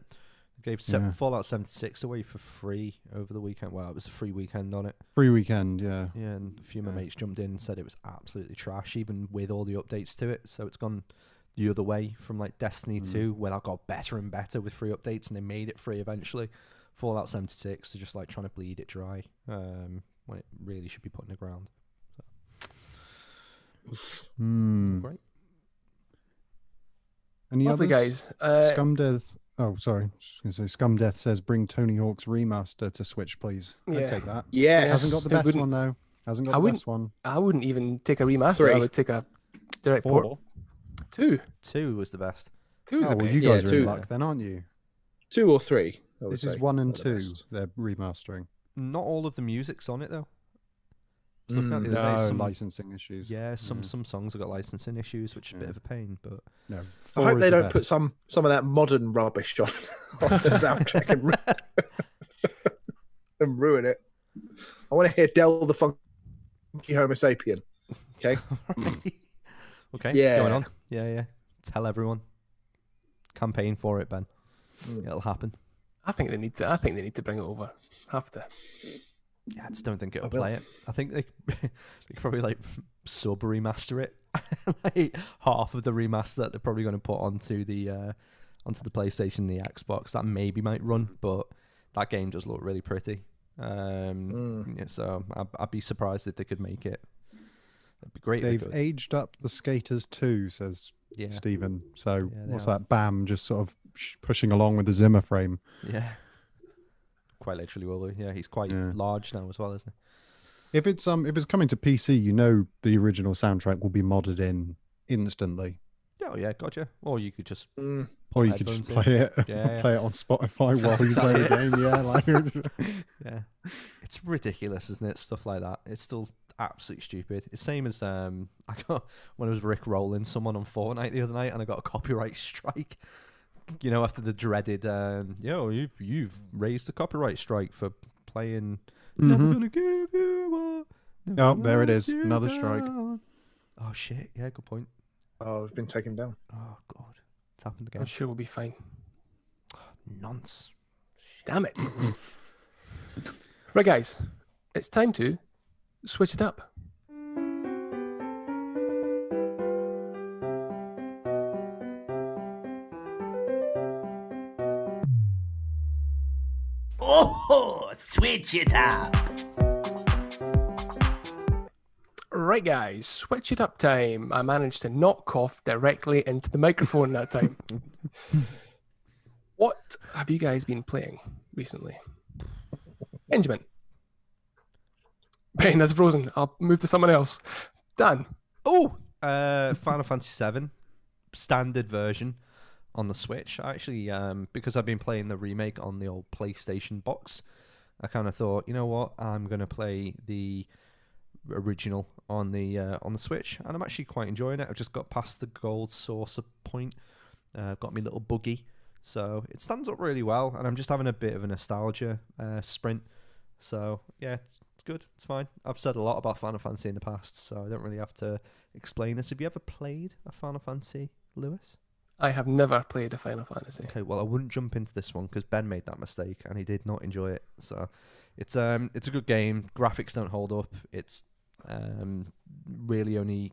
They gave Fallout 76 away for free over the weekend. Well, it was a free weekend on it. Free weekend, yeah. Yeah, and a few of my mates jumped in and said it was absolutely trash, even with all the updates to it. So it's gone the other way from like Destiny 2, where that got better and better with free updates, and they made it free eventually. Fallout 76 are just like trying to bleed it dry when it really should be put in the ground. So. Great. Any Lovely others? guys. Scumdeath. Oh, sorry. Just gonna say, Scumdeath says, "Bring Tony Hawk's remaster to Switch, please." Yeah. I'd take that. Yes. Hasn't got the best one though. Hasn't got the best one. I wouldn't even take a remaster. 3. I would take a direct 4. port. 2. 2 was the best. 2 is the well, best. you guys are 2. in luck then, aren't you? 2 or 3. This is 1 and 2. They're remastering. Not all of the music's on it though. I was looking at the other day, No some licensing issues. Yeah, some songs have got licensing issues, which is a bit of a pain. But No, I hope they don't put some of that modern rubbish on the soundtrack and ruin it. I want to hear Del the Funky Homo Sapien. Okay. Okay. Yeah. What's going on? Yeah. Tell everyone. Campaign for it, Ben. It'll happen. I think they need to bring it over. Have to. Yeah, I just don't think it'll play it. I think they could probably like sub remaster it. Like half of the remaster that they're probably going to put onto the PlayStation and the Xbox. That maybe might run, but that game does look really pretty. Yeah, so I'd be surprised if they could make it. It'd be great. They've aged up the Skaters too, says Stephen. So what's that? Bam, just sort of pushing along with the Zimmer frame. Yeah. Quite literally will be. Yeah, he's quite large now as well, isn't he? If it's coming to PC, you know the original soundtrack will be modded in instantly. Oh yeah, gotcha. Or you could just or you could just play it play it on Spotify while you play the game. Yeah, it's ridiculous, isn't it? Stuff like that. It's still absolutely stupid. It's same as I got when I was Rick rolling someone on Fortnite the other night, and I got a copyright strike. You know, after the dreaded, you've raised the copyright strike for playing. Never gonna give you up. Oh, there it is. Another strike. Oh shit! Yeah, good point. Oh, I've been taken down. Oh god, it's happened again. I'm sure we'll be fine. Nonce. Damn it. Right, guys, it's time to switch it up. Oh, switch it up. Right, guys, switch it up time. I managed to not cough directly into the microphone that time. What have you guys been playing recently? Benjamin. Ben, that's frozen. I'll move to someone else. Dan. Oh, Final Fantasy VII standard version on the Switch. Actually, because I've been playing the remake on the old PlayStation box, I kind of thought, you know what, I'm gonna play the original on the Switch, and I'm actually quite enjoying it. I've just got past the gold saucer point. Got me little buggy, so it stands up really well, and I'm just having a bit of a nostalgia sprint. So yeah, it's good. It's fine. I've said a lot about Final Fantasy in the past, so I don't really have to explain this. Have you ever played a Final Fantasy, Lewis? I have never played a Final Fantasy. Okay, well, I wouldn't jump into this one because Ben made that mistake and he did not enjoy it. So it's a good game. Graphics don't hold up. It's really only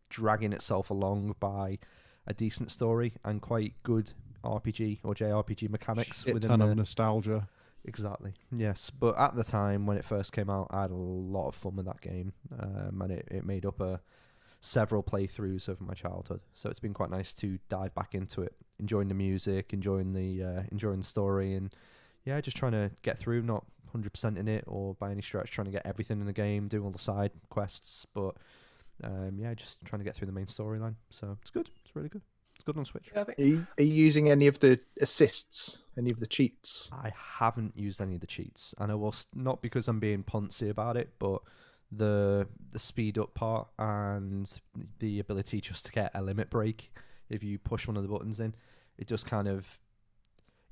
dragging itself along by a decent story and quite good RPG or JRPG mechanics. A ton of nostalgia. Exactly. Yes, but at the time when it first came out, I had a lot of fun with that game, and it made up several playthroughs of my childhood. So it's been quite nice to dive back into it, enjoying the music, enjoying the story, and yeah, just trying to get through. Not 100% in it or by any stretch trying to get everything in the game, doing all the side quests, but yeah, just trying to get through the main storyline. So it's good. It's really good. It's good on Switch. Yeah, I think... Are you using any of the assists, any of the cheats? I haven't used any of the cheats, and I will not because I'm being poncy about it, but the speed up part and the ability just to get a limit break if you push one of the buttons in, it just kind of,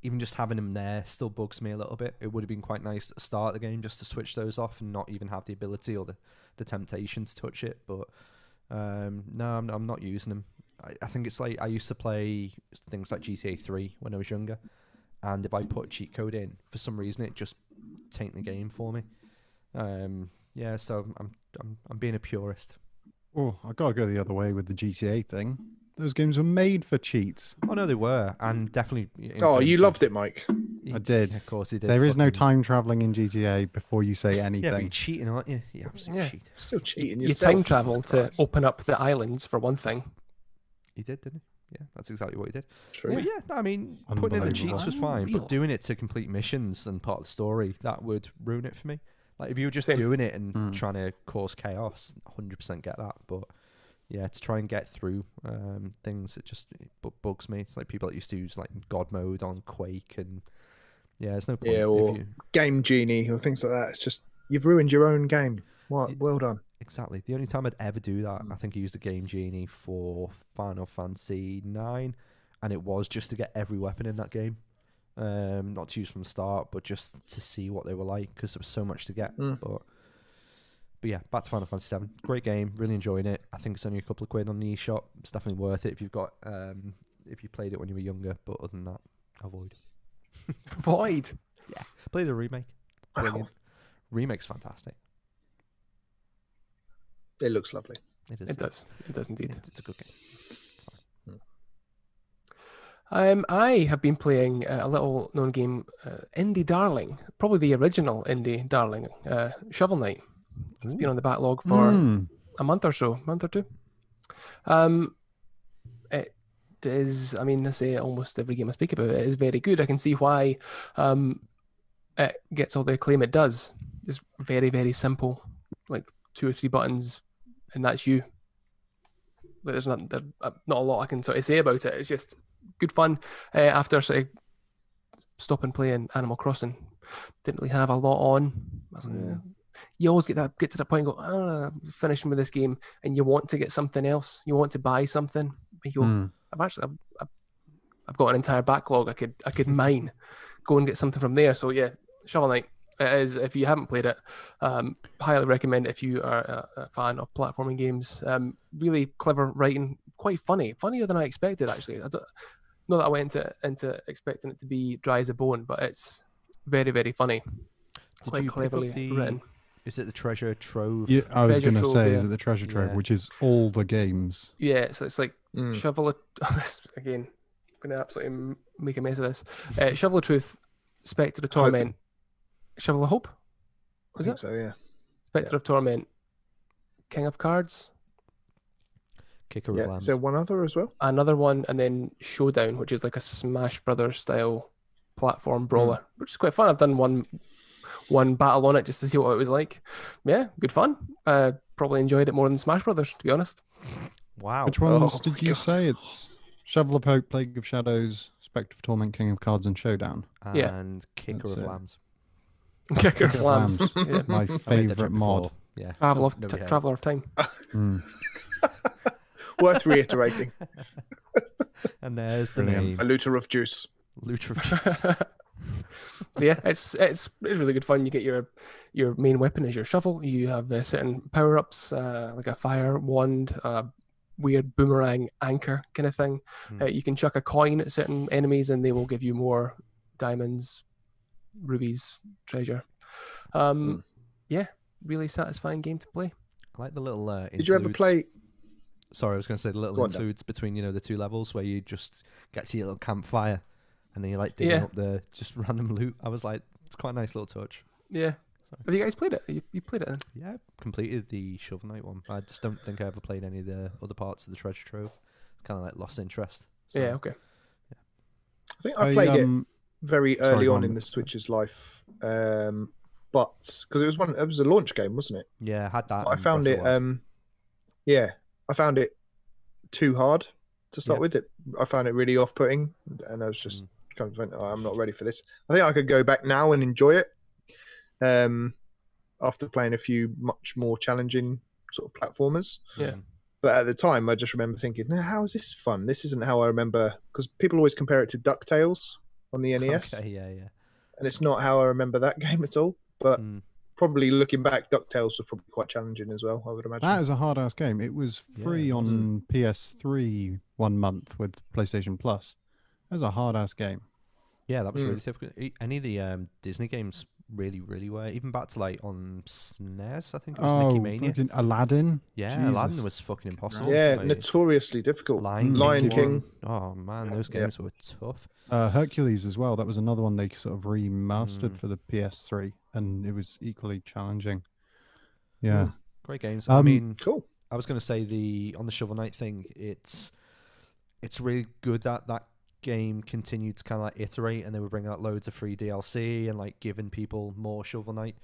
even just having them there still bugs me a little bit. It would have been quite nice at the start of the game just to switch those off and not even have the ability or the temptation to touch it, but no, I'm not using them. I think it's like I used to play things like GTA 3 when I was younger, and if I put a cheat code in, for some reason it just tanked the game for me. Yeah, so I'm being a purist. Oh, I gotta go the other way with the GTA thing. Those games were made for cheats. Oh no, they were, and definitely. Oh, you loved it, Mike. I did. Of course, he did. There is no time traveling in GTA before you say anything. Yeah, but you're cheating, aren't you? You absolute cheat. Still cheating You yourself. time travel to open up the islands for one thing. He did, didn't he? Yeah, that's exactly what he did. True. But yeah, I mean, putting in the cheats was fine, but doing it to complete missions and part of the story, that would ruin it for me. Like, if you were just doing it and trying to cause chaos, 100% get that. But yeah, to try and get through things, it bugs me. It's like people that used to use like God mode on Quake, and yeah, there's no point. Yeah, or Game Genie or things like that. It's just, you've ruined your own game. What? Well done. Exactly. The only time I'd ever do that, I think I used a Game Genie for Final Fantasy 9, and it was just to get every weapon in that game. Not to use from the start, but just to see what they were like, because there was so much to get. But yeah, back to Final Fantasy 7. Great game, really enjoying it. I think it's only a couple of quid on the eShop. It's definitely worth it if you've got if you played it when you were younger. But other than that, avoid. Avoid. Yeah, play the remake. Brilliant. Remake's fantastic. It looks lovely. It is. It does. It does indeed. It's a good game. It's fine. I have been playing a little known game, Indie Darling, probably the original Indie Darling, Shovel Knight. It's been on the backlog for a month or two. It is, I mean, I say almost every game I speak about, it is very good. I can see why it gets all the acclaim it does. It's very, very simple, like 2 or 3 buttons, and that's you. There's not a lot I can sort of say about it. It's just good fun. After sort of stopping playing Animal Crossing, didn't really have a lot on. You always get to that point and go, finishing with this game, and you want to get something else. You want to buy something. But you go, I've got an entire backlog. I could mine, go and get something from there. So yeah, Shovel Knight. It is, if you haven't played it, highly recommend it if you are a fan of platforming games. Really clever writing, quite funny, funnier than I expected actually. not that I went into expecting it to be dry as a bone, but it's very, very funny. Did Quite you pick up cleverly written. Is it the treasure trove? Yeah, I was Treasure going to trove, say, yeah. is it the treasure trove, Yeah. which is all the games? Yeah, so it's like Mm. Shovel of again. I'm gonna absolutely make a mess of this. Shovel of Truth, Spectre of Torment, Shovel of Hope. I Is think it? so, yeah. Spectre of Torment, King of Cards, Kicker of Yeah. Lambs. Is there one other as well? another one, and then Showdown, which is like a Smash Brothers style platform brawler, which is quite fun. I've done one battle on it just to see what it was like. Yeah, good fun. Probably enjoyed it more than Smash Brothers, to be honest. Wow. Which ones Oh did my you God. say? It's Shovel of Hope, Plague of Shadows, Spectre of Torment, King of Cards, and Showdown. Yeah. And Kicker That's of it. Lambs. Kicker of Kicker of Lambs. Lambs. Yeah. My I made that favourite joke mod. before. Yeah. Traveler of Time. Mm. Worth reiterating. And there's the Brilliant. name. A looter of juice. Looter of So yeah, it's really good fun. You get your main weapon is your shovel. You have certain power ups, like a fire wand, a weird boomerang anchor kind of thing. You can chuck a coin at certain enemies, and they will give you more diamonds, rubies, treasure. Yeah, really satisfying game to play. I like the little Did you ever interludes. play? Sorry, I was going to say the little Go on, Dan. interludes between the two levels where you just get to your little campfire and then you're like digging Yeah. up the just random loot. I was like, it's quite a nice little touch. Yeah. Have you guys played it? You played it then? Yeah, completed the Shovel Knight one. I just don't think I ever played any of the other parts of the treasure trove. Kind of like lost interest. So, Yeah, okay. I think I played it very sorry, early go on on. in the Switch's life, but because it was a launch game, wasn't it? Yeah, I had that. I and found Breath of it. the Wild. Yeah, I found it too hard to start Yeah. with. I found it really off-putting, and I was just kind of went, oh, I'm not ready for this. I think I could go back now and enjoy it. After playing a few much more challenging sort of platformers. Yeah. But at the time, I just remember thinking, no, how is this fun? This isn't how I remember, because people always compare it to DuckTales on the NES, Okay, yeah. and it's not how I remember that game at all. But Mm. probably looking back, DuckTales was probably quite challenging as well, I would imagine. That is a hard ass game. It was free Yeah, it on PS3 1 month with PlayStation Plus. That was a hard ass game. Yeah, that was really difficult. Any of the Disney games really, really were. Even back to like on SNES, I think it was Mickey Mania. fucking Aladdin. Yeah, Jesus. Aladdin was fucking impossible. Yeah, Like, notoriously difficult. Lion King. Oh man, those Yeah. games were tough. Hercules as well. That was another one they sort of remastered for the PS3, and it was equally challenging. Yeah. Great games. I mean, Cool. I was going to say on the Shovel Knight thing, it's really good that that game continued to kind of like iterate, and they were bringing out loads of free DLC and like giving people more Shovel Knight.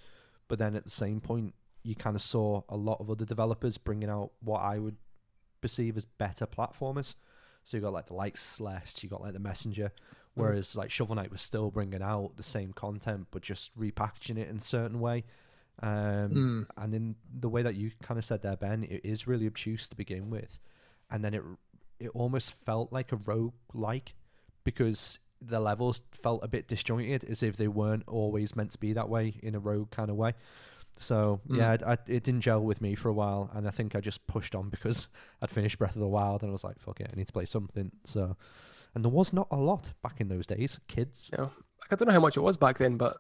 But then at the same point, you kind of saw a lot of other developers bringing out what I would perceive as better platformers. So you got like the like Celeste, you got like the Messenger, whereas like Shovel Knight was still bringing out the same content but just repackaging it in a certain way. And in the way that you kind of said there, Ben, it is really obtuse to begin with, and then it almost felt like a rogue-like, because the levels felt a bit disjointed, as if they weren't always meant to be that way in a rogue kind of way. So yeah, it didn't gel with me for a while, and I think I just pushed on because I'd finished Breath of the Wild, and I was like, fuck it, I need to play something. So, and there was not a lot back in those days, kids. Yeah. Like, I don't know how much it was back then, but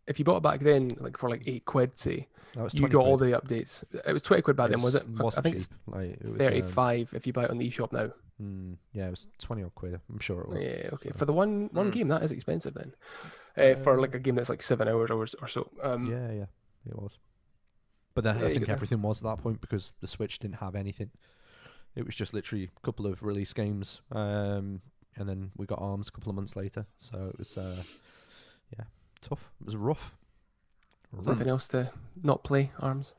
if you bought it back then, like for like £8, say, That was you 20 got all quid. the updates. It was £20 back then, was it? I Wasn't think cheap. it's Like, it was 35 if you buy it on the eShop now. yeah, it was 20 odd quid. I'm sure it was. Yeah, okay. For the one game, that is expensive then. For like a game that's like 7 hours or so. Yeah, it was. But then Yeah, I you think get that. everything was at that point, because the Switch didn't have anything. It was just literally a couple of release games, and then we got ARMS a couple of months later. So it was, tough. It was rough. Something else to not play, ARMS.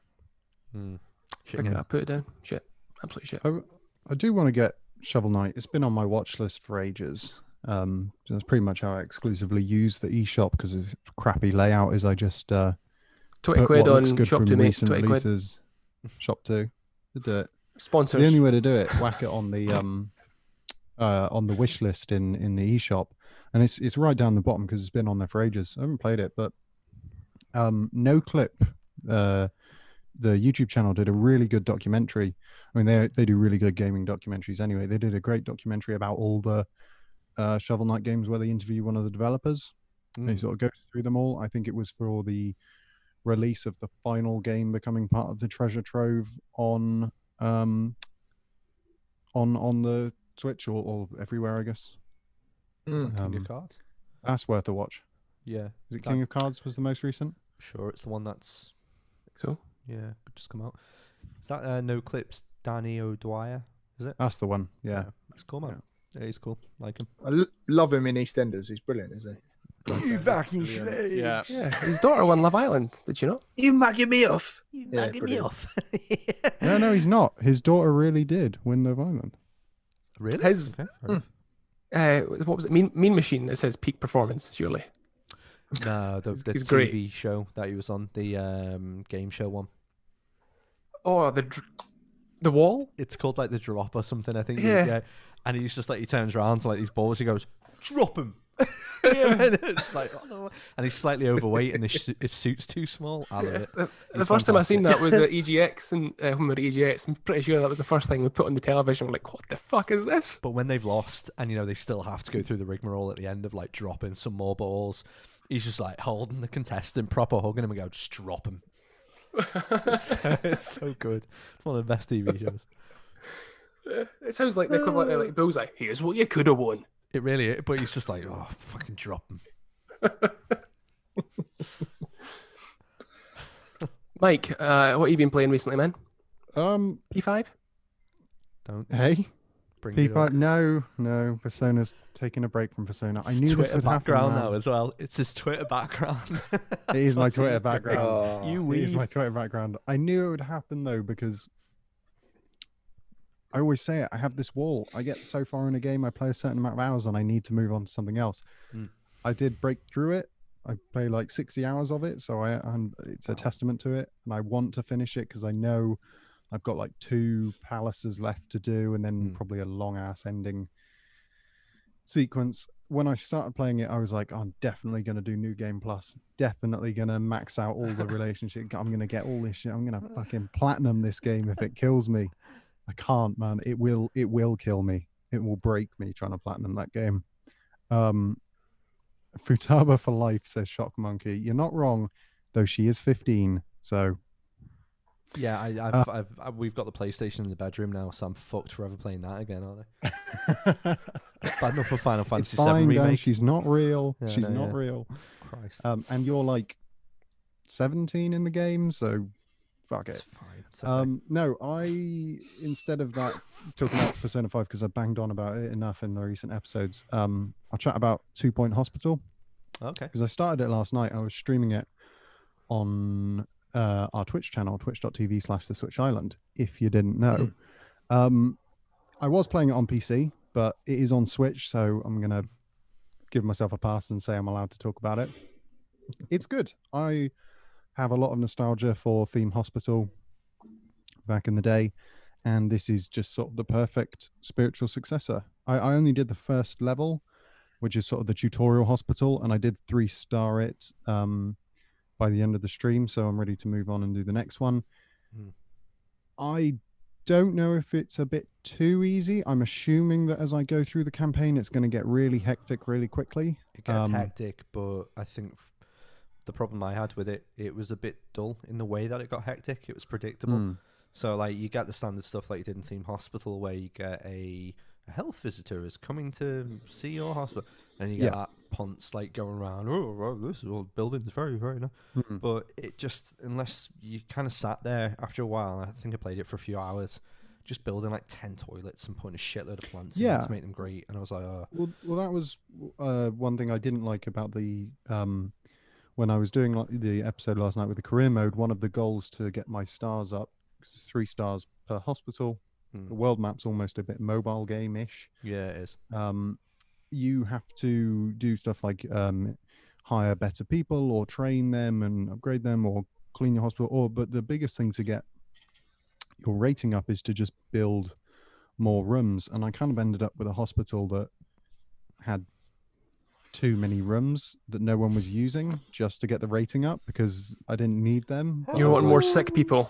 Shit, I put it down. Shit. Absolute shit. I do want to get Shovel Knight. It's been on my watch list for ages. So that's pretty much how I exclusively use the eShop, because of crappy layout. Is I just 20 put quid what looks on good Shop from 2, mate. recent 20 quid. releases. Shop 2 to do it. Sponsors. The only way to do it, whack it on the wish list in the eShop, and it's right down the bottom because it's been on there for ages. I haven't played it, but No Clip, the YouTube channel, did a really good documentary. I mean, they do really good gaming documentaries anyway. They did a great documentary about all the Shovel Knight games where they interview one of the developers. And he sort of goes through them all. I think it was for the release of the final game becoming part of the treasure trove on the Switch or everywhere, I guess. Is that King of Cards? That's worth a watch. Yeah. Is it King of Cards was the most recent? Sure, it's the one that's... So? Yeah, just come out. Is that No Clips Danny O'Dwyer? Is it? That's the one, yeah. He's cool, man. Yeah, he's cool. Like him. I love him in EastEnders. He's brilliant, isn't he? You fucking slave. Yeah. His daughter won Love Island. Did you know? You mugging me off. You Yeah, mugging me brilliant. off. No, he's not. His daughter really did win Love Island. Really? His Okay, fair enough. what was it? Mean Machine is his peak performance, surely. No, the he's TV great. show that he was on, the game show one. Oh, the wall. It's called like The Drop or something, I think. Yeah. And he's just like, he turns around to like these balls, he goes, drop him. Yeah. And it's like, oh, no. And he's slightly overweight and his suit's too small. I love it. The He's first time I seen fantastic. that was at EGX, and when we were at EGX, I'm pretty sure that was the first thing we put on the television. We're like, what the fuck is this? But when they've lost and, you know, they still have to go through the rigmarole at the end of like dropping some more balls, he's just like holding the contestant, proper hugging him and go, just drop him. It's so good. It's one of the best TV shows. It sounds like the equivalent of like Bullseye. Here's what you could have won. It really is, but he's just like, oh, fucking drop him. Mike, what have you been playing recently, man? P5? Don't Hey, bring it P5. up. No. Persona's taking a break from Persona. I It's knew this Twitter would happen. background Man. now as well. It's his Twitter background. It is my That's Twitter what he- background. Oh, You It is weeb. my Twitter background. I knew it would happen though because I always say it. I have this wall. I get so far in a game, I play a certain amount of hours, and I need to move on to something else. Mm. I did break through it. I play like 60 hours of it, so it's a testament to it. And I want to finish it because I know I've got like 2 palaces left to do, and then probably a long ass ending sequence. When I started playing it, I was like, I'm definitely going to do New Game Plus. Definitely going to max out all the relationship. I'm going to get all this shit. I'm going to fucking platinum this game if it kills me. I can't, man. It will kill me. It will break me trying to platinum that game. Futaba for life, says Shock Monkey. You're not wrong, though she is 15. So Yeah, we've got the PlayStation in the bedroom now, so I'm fucked forever playing that again, aren't I? Bad enough for Final Fantasy it's VII fine, Dan. remake. She's not real. Yeah, She's no, not yeah. real. Christ. And you're like 17 in the game, so fuck It's it. fine. It's okay. No, I instead of that talking about Persona 5 because I banged on about it enough in the recent episodes. I'll chat about 2 Point Hospital Okay. because I started it last night. I was streaming it on our Twitch channel, twitch.tv/The Switch Island. If you didn't know, I was playing it on PC, but it is on Switch, so I'm gonna give myself a pass and say I'm allowed to talk about it. It's good. I have a lot of nostalgia for Theme Hospital back in the day, and this is just sort of the perfect spiritual successor. I only did the first level, which is sort of the tutorial hospital, and I did 3-star it by the end of the stream, so I'm ready to move on and do the next one. I don't know if it's a bit too easy. I'm assuming that as I go through the campaign, it's going to get really hectic really quickly. It gets hectic, but I think the problem I had with it, it was a bit dull in the way that it got hectic. It was predictable. So, like, you get the standard stuff like you did in Theme Hospital, where you get a health visitor is coming to see your hospital, and you get that ponce like going around. Oh, well, this is all buildings, very, very nice. But it just, unless you kind of sat there after a while, I think I played it for a few hours, just building like 10 toilets and putting a shitload of plants in to make them great. And I was like, oh. Well, that was one thing I didn't like about the when I was doing like the episode last night with the career mode. One of the goals to get my stars up, 'cause it's 3 stars per hospital. The world map's almost a bit mobile game-ish. Yeah, it is. You have to do stuff like hire better people or train them and upgrade them or clean your hospital. But the biggest thing to get your rating up is to just build more rooms. And I kind of ended up with a hospital that had too many rooms that no one was using just to get the rating up because I didn't need them. You want more sick people.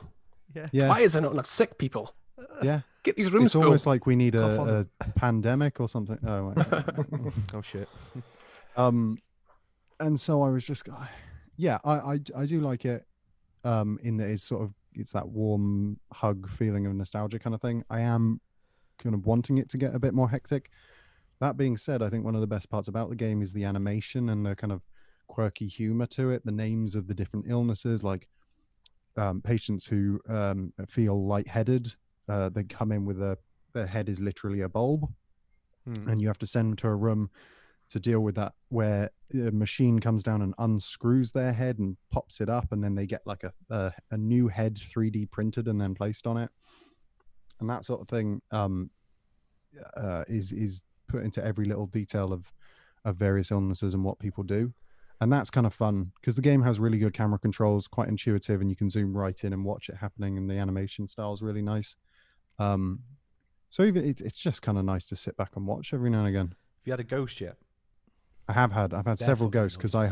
Yeah. Why is there not enough sick people? Yeah. Get these rooms It's full. almost like we need Cough on a pandemic or something. Oh, wait. Oh shit. And so I was just, yeah, I do like it. In that it's that warm hug feeling of nostalgia kind of thing. I am kind of wanting it to get a bit more hectic. That being said, I think one of the best parts about the game is the animation and the kind of quirky humor to it. The names of the different illnesses, like patients who feel lightheaded, they come in with their head is literally a bulb, and you have to send them to a room to deal with that, where a machine comes down and unscrews their head and pops it up, and then they get like a new head 3D printed and then placed on it, and that sort of thing is put into every little detail of various illnesses and what people do. And that's kind of fun because the game has really good camera controls, quite intuitive, and you can zoom right in and watch it happening, and the animation style is really nice. So even it's just kind of nice to sit back and watch every now and again. Have you had a ghost yet? I've had several Definitely ghosts because I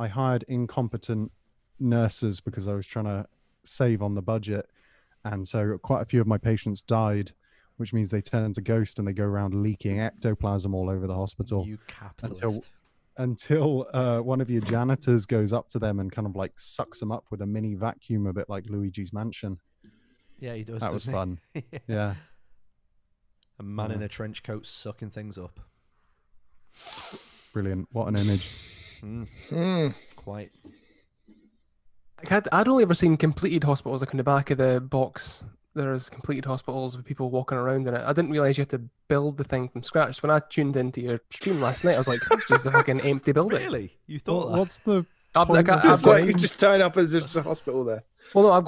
hired incompetent nurses because I was trying to save on the budget, and so quite a few of my patients died, which means they turn to ghost and they go around leaking ectoplasm all over the hospital. You capitalist. Until one of your janitors goes up to them and kind of like sucks them up with a mini vacuum, a bit like Luigi's Mansion. Yeah, he does. That was fun. Yeah. Yeah. A man in a trench coat sucking things up. Brilliant. What an image. Quite. I'd only ever seen completed hospitals. Like in the back of the box, there's completed hospitals with people walking around in it. I didn't realize you had to build the thing from scratch. When I tuned into your stream last night, I was like, it's just a fucking empty building. Really? You thought that? What's the Just like you just turn up as just a hospital there. Well, no, I've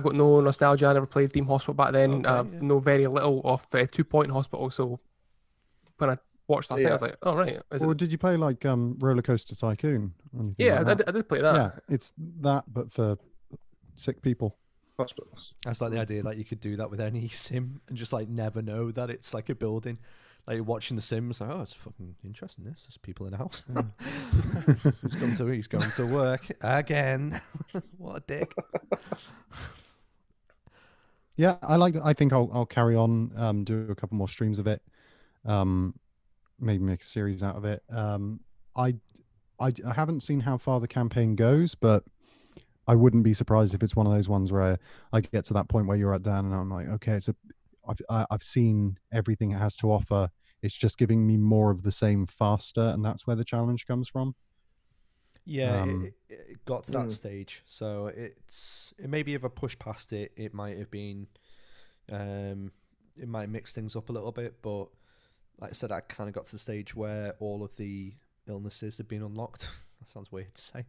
got no nostalgia. I never played Theme Hospital back then. Okay, I've know very little of 2 Point Hospital. So when I watched last night, I was like, oh right. Or did you play like Roller Coaster Tycoon? Or anything Yeah, like that? I did play that. Yeah, it's that, but for sick people. Hospitals. That's like the idea that you could do that with any sim and just like never know that it's like a building. Like you're watching the Sims, like, oh, it's fucking interesting. There's people in a house. He's going to work again. What a dick. Yeah, I think I'll carry on, do a couple more streams of it, maybe make a series out of it. I haven't seen how far the campaign goes, but I wouldn't be surprised if it's one of those ones where I get to that point where you're at Dan and I'm like, okay, I've seen everything it has to offer. It's just giving me more of the same faster, and that's where the challenge comes from. Yeah, it got to that stage, so it maybe if I pushed past it, it might have been, it might mix things up a little bit. But like I said, I kind of got to the stage where all of the illnesses had been unlocked. That sounds weird to say,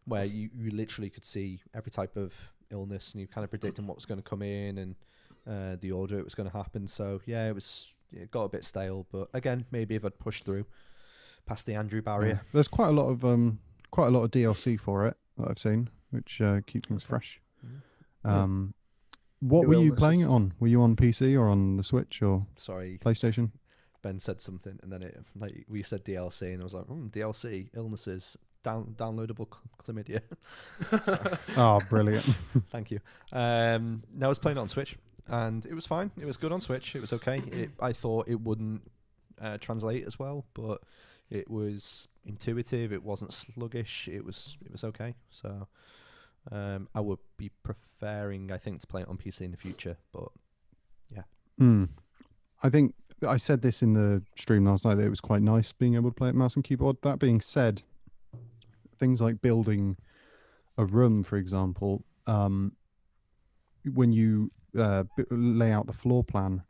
where you literally could see every type of illness, and you kind of predicting what was going to come in and the order it was going to happen. So yeah, it got a bit stale. But again, maybe if I'd pushed through past the Andrew barrier. There's quite a lot of DLC for it that I've seen, which keep things fresh. What were you playing it on? Were you on PC or on the Switch or PlayStation? Ben said something, and then we said DLC, and I was like, DLC illnesses. Downloadable chlamydia. Oh, brilliant. Thank you. No, I was playing it on Switch, and it was fine. It was good on Switch. It was okay. I thought it wouldn't translate as well, but it was intuitive. It wasn't sluggish. It was okay. So I would be preferring, I think, to play it on PC in the future, but yeah. I think I said this in the stream last night that it was quite nice being able to play it mouse and keyboard. That being said, things like building a room, for example, when you lay out the floor plan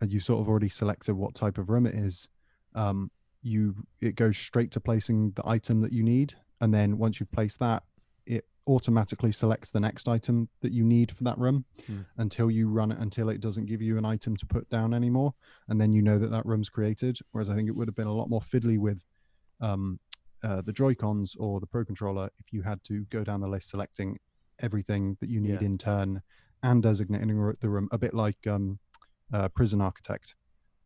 and you sort of already selected what type of room it is, it goes straight to placing the item that you need. And then once you've placed that, it automatically selects the next item that you need for that room until you run it, until it doesn't give you an item to put down anymore. And then you know that room's created. Whereas I think it would have been a lot more fiddly with the Joy-Cons or the Pro Controller if you had to go down the list selecting everything that you need in turn and designating the room, a bit like Prison Architect,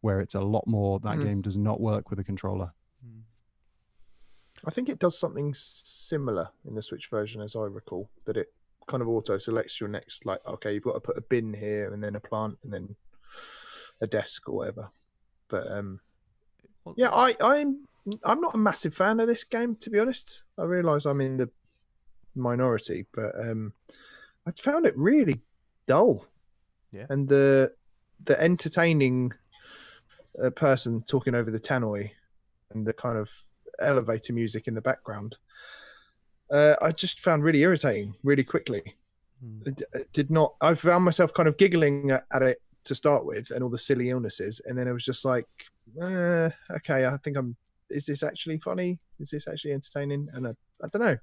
where it's a lot more, that game does not work with a controller. I think it does something similar in the Switch version, as I recall, that it kind of auto selects your next, like, okay, you've got to put a bin here and then a plant and then a desk or whatever. But yeah, I'm not a massive fan of this game, to be honest. I realise I'm in the minority, but I found it really dull. Yeah. And the entertaining person talking over the tannoy and the kind of elevator music in the background, I just found really irritating really quickly. It did not. I found myself kind of giggling at it to start with, and all the silly illnesses, and then it was just like, okay, I think is this actually funny? Is this actually entertaining? And I don't know.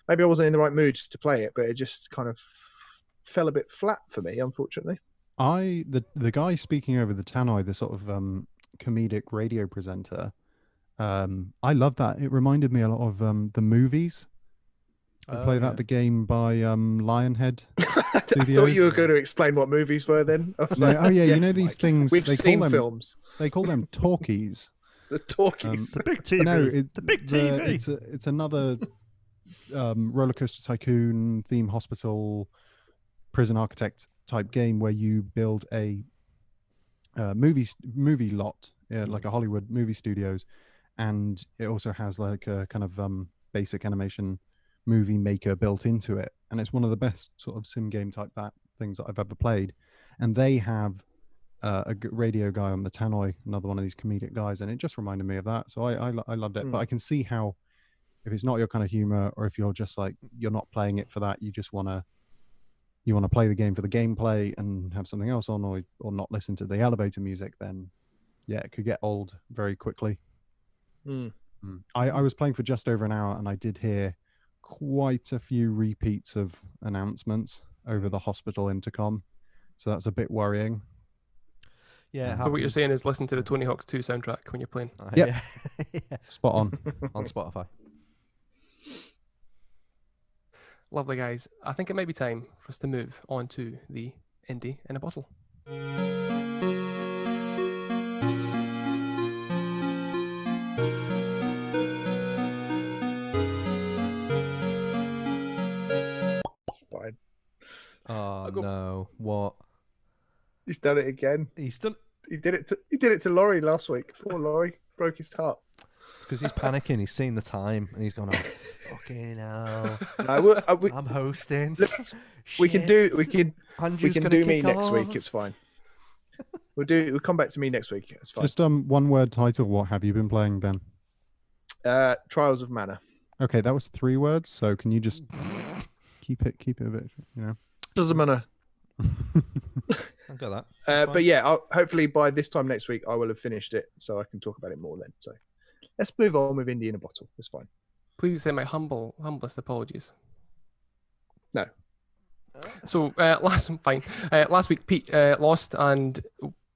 Maybe I wasn't in the right mood to play it, but it just kind of fell a bit flat for me, unfortunately. The guy speaking over the tannoy, the sort of comedic radio presenter, I love that. It reminded me a lot of the movies. The game by Lionhead Studios. I thought you were going to explain what movies were then. I was No, like, oh yeah, yes, you know these Mike. things. We've they seen call them, films. They call them talkies. The talkies. The big TV. No, the big TV. It's another roller coaster tycoon theme hospital prison architect type game where you build a movie lot, like a Hollywood movie studios, and it also has like a kind of basic animation movie maker built into it, and it's one of the best sort of sim game type things that I've ever played. And they have a radio guy on the tannoy, another one of these comedic guys, and it just reminded me of that. So I loved it. But I can see how, if it's not your kind of humor, or if you're just like, you're not playing it for that, you just want to play the game for the gameplay and have something else on, or not listen to the elevator music, then yeah, it could get old very quickly. I was playing for just over an hour, and I did hear quite a few repeats of announcements over the hospital intercom, so that's a bit worrying. Yeah. So what you're saying is listen to the Tony Hawk's 2 soundtrack when you're playing. Yeah. Yeah. Spot on. On Spotify. Lovely, guys. I think it might be time for us to move on to the indie in a bottle. Fine. Oh no! What? He's done it again. He's done. He did it to Laurie last week. Poor Laurie broke his heart. It's because he's panicking. He's seeing the time, and he's going, "Oh, fucking hell! I'm hosting. Look, we can do Andrew's gonna do me kick next off. week. It's fine. We'll come back to me next week. It's fine. Just one word title. What have you been playing then? Trials of Mana. Okay, that was 3 words. So can you just keep it a bit, Doesn't matter. I've got that. But yeah, hopefully by this time next week I will have finished it, so I can talk about it more then. So let's move on with Indie in a Bottle. It's fine. Please say my humblest apologies. No. So last week Pete lost and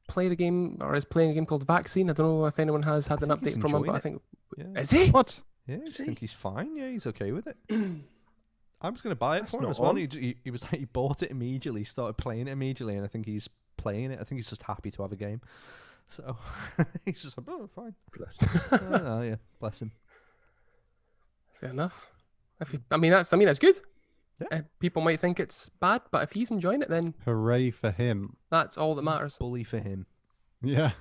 played a game, or is playing a game called Vaccine. I don't know if anyone has had an think he's update from him, but I enjoying think Yeah. is he? What? Yeah, I think he's fine. Yeah, he's okay with it. I was going to buy it That's for him not as well. on. He was like, he bought it immediately, started playing it immediately, and I think he's playing it. I think he's just happy to have a game. So he's just like, oh, fine. Bless. Oh, yeah, bless him. Fair enough. That's good. Yeah. People might think it's bad, but if he's enjoying it, then Hooray for him. that's all that matters. Bully for him. Yeah.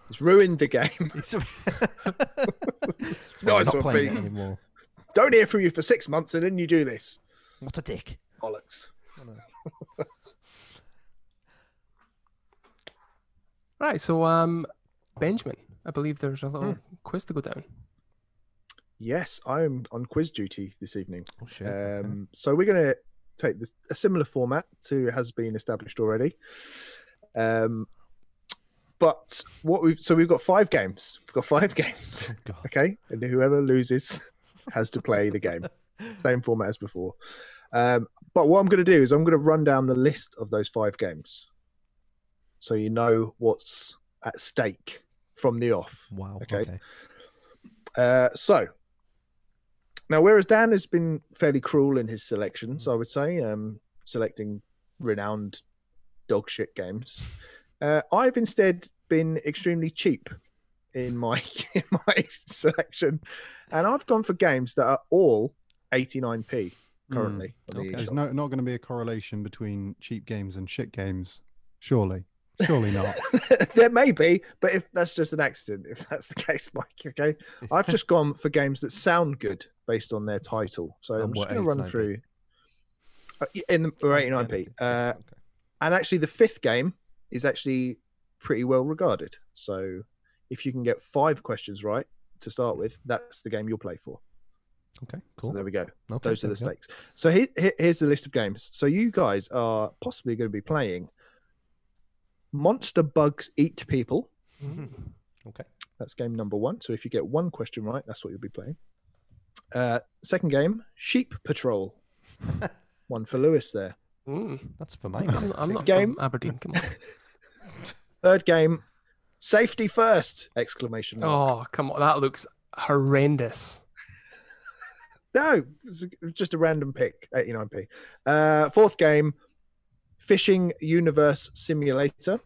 It's ruined the game. It's Nice not one, playing Pete. it anymore. Don't hear from you for 6 months and then you do this. What a dick. Bollocks. Right, so Benjamin, I believe there's a little quiz to go down. Yes, I'm on quiz duty this evening. Oh, shit. Okay. So we're going to take a similar format to has been established already. But we've got 5 games. We've got 5 games. Oh, God. Okay, and whoever loses has to play the game. Same format as before. But what I'm going to do is I'm going to run down the list of those 5 games, so you know what's at stake from the off. Wow. Okay. So now, whereas Dan has been fairly cruel in his selections, I would say, selecting renowned dog shit games, I've instead been extremely cheap in my selection, and I've gone for games that are all 89p. currently. On the There's eShop. not going to be a correlation between cheap games and shit games. Surely not. There may be, but if that's just an accident, if that's the case, Mike, okay. I've just gone for games that sound good based on their title. So I'm And just what, going to run 89p? through for 89p. Okay. And actually, the fifth game is actually pretty well regarded. So if you can get 5 questions right to start with, that's the game you'll play for. Okay, cool. So there we go. Okay, Those are the there we go. stakes. So here's the list of games. So you guys are possibly going to be playing Monster Bugs Eat People. Okay. That's game number 1. So if you get 1 question right, that's what you'll be playing. Second game, Sheep Patrol. 1 for Lewis there. That's for mine. I'm not Game. from Aberdeen. Come on. Third game, Safety First! Exclamation mark. Oh, come on. That looks horrendous. No, it's just a random pick, 89p. Fourth game, Fishing Universe Simulator.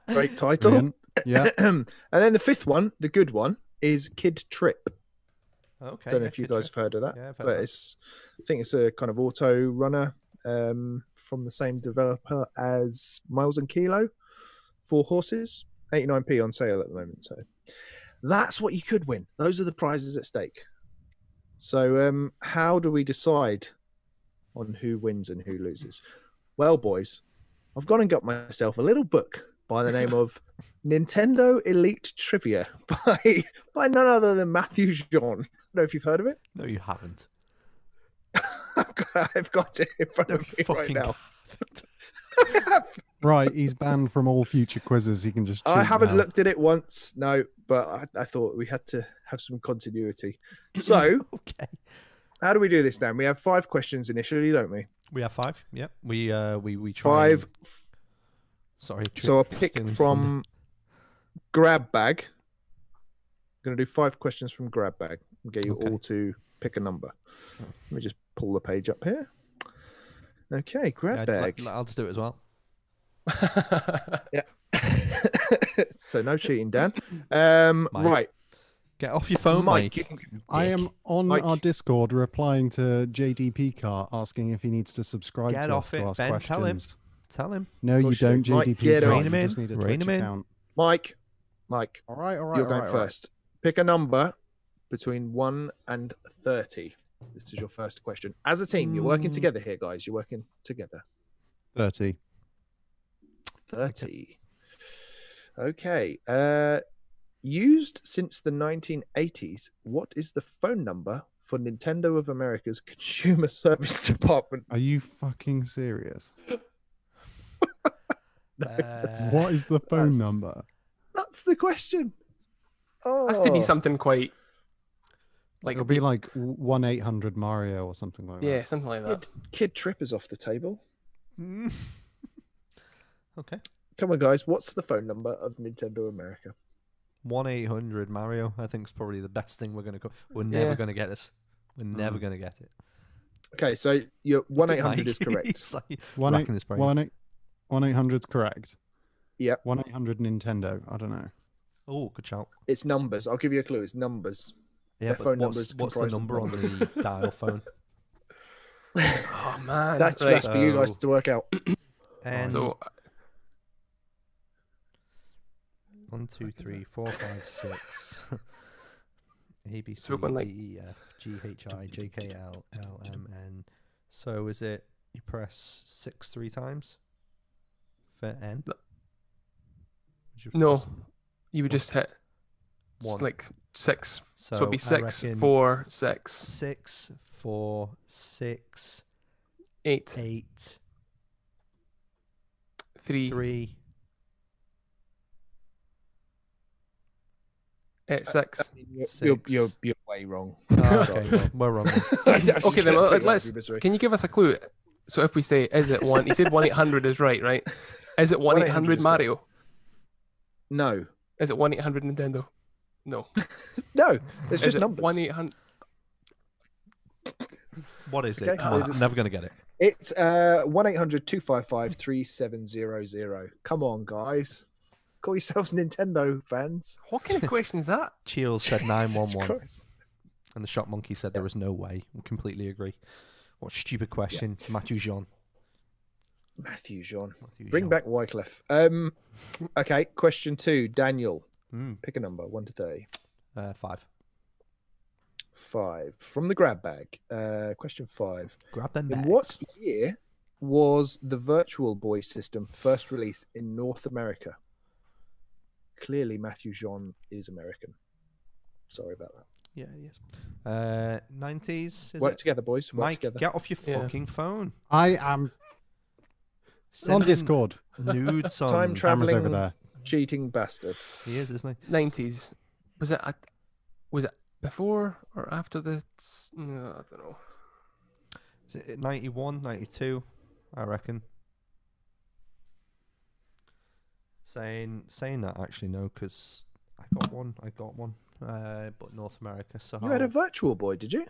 Great title. Brilliant. Yeah. And then the fifth one, the good one, is Kid Trip. Okay. Don't know if you guys have heard of that, Yeah, I've heard but of I think it's a kind of auto runner from the same developer as Miles and Kilo, 4 horses, 89p on sale at the moment. So that's what you could win. Those are the prizes at stake. So how do we decide on who wins and who loses? Well, boys, I've gone and got myself a little book by the name of Nintendo Elite Trivia by none other than Matthew Jean. I don't know if you've heard of it. No, you haven't. I've got it in front No, of you me right fucking now. haven't. Right, he's banned from all future quizzes. He can just. I cheat haven't now. looked at it once, no, but I thought we had to have some continuity. So, Okay. how do we do this, Dan? We have 5 questions initially, don't we? We have 5. Yep. We try. 5. Sorry. So I'll pick stealing from Grab Bag. I'm going to do 5 questions from Grab Bag and get you Okay. all to pick a number. Let me just pull the page up here. Okay, Grab Bag. I'll just do it as well. Yeah. So no cheating, Dan. Right. Get off your phone, Mike. Mike. I am on Mike. our Discord replying to JDP Car asking if he needs to subscribe Get to off us to it, ask Ben. questions. Tell him. No, you Course don't, you do. Mike, JDP get Car. off. You Rein him just in, need a rein Twitch him in. account. Mike, All right, you're going first. Pick a number between 1 and 30. This is your first question. As a team, you're working together here, guys. You're working together. 30. 30. Okay. Used since the 1980s, what is the phone number for Nintendo of America's Consumer Service Department? Are you fucking serious? Uh, What is the phone that's- number? That's the question. Oh, Has to be something quite like It'll be like 1-800 Mario or something like that. yeah, something like that. Kid Trip is off the table. Okay. Come on, guys. What's the phone number of Nintendo America? 1-800 Mario. I think is probably the best thing we're gonna go. We're Yeah. never gonna get this. We're never gonna get it. Okay, so your 1-800 Mike, is correct. he's like 1-800 racking his brain. 1-800's correct. Yep. 1-800 Nintendo. I don't know. Oh, good shout. It's numbers. I'll give you a clue. It's numbers. Yeah, Their but phone what's number's the comprised of number on numbers. the dial phone? Oh man, That's right. for you guys to work out. And So 1, 2, 3, 4, 5, 6. A B C So we're going like- D E F G H I J K L L M N. So is it you press 6 3 times for N? No. Would you no, press you would just hit one? like 6. So, it'd be I 6, reckon 4, 6, 6 4 6 8, 8 3, 3. 6. You're way wrong. Oh, okay, well, we're wrong. then. Okay, then let's. Can you give us a clue? So if we say, is it one? He said 1-800 is right, right? Is it 1-800 is Mario? No, Is it 1-800 Nintendo? No. no. It's Is just it numbers. 1-800? What is it? Okay. Come on, never gonna get it. It's 1-800-255-3700. Come on, guys. Call yourselves Nintendo fans. What kind of question is that? Chills said 911. Christ. And the shop monkey said there was no way. We completely agree. What stupid question, Matthew Jean. Matthew Jean. Matthew Bring Jean. back Wycliffe. Okay, question 2. Daniel, pick a number, 1 to 30. 5. 5. From the grab bag. Question 5. Grab them In bags. what year was the Virtual Boy system first released in North America? Clearly, Matthew Jean is American. Sorry about that. Yeah, yes. 90s. Is Work it? together, boys. Work Mike, together. get off your Yeah. fucking phone. I am Send on him Discord. Nudes on. Time Cameras traveling over there. cheating bastard. He is, isn't 90s. Was it before or after the? No, I don't know. he? Is it 91, 92? I reckon. Saying that actually no, because I got one. But North America. So You had a Virtual Boy, did you?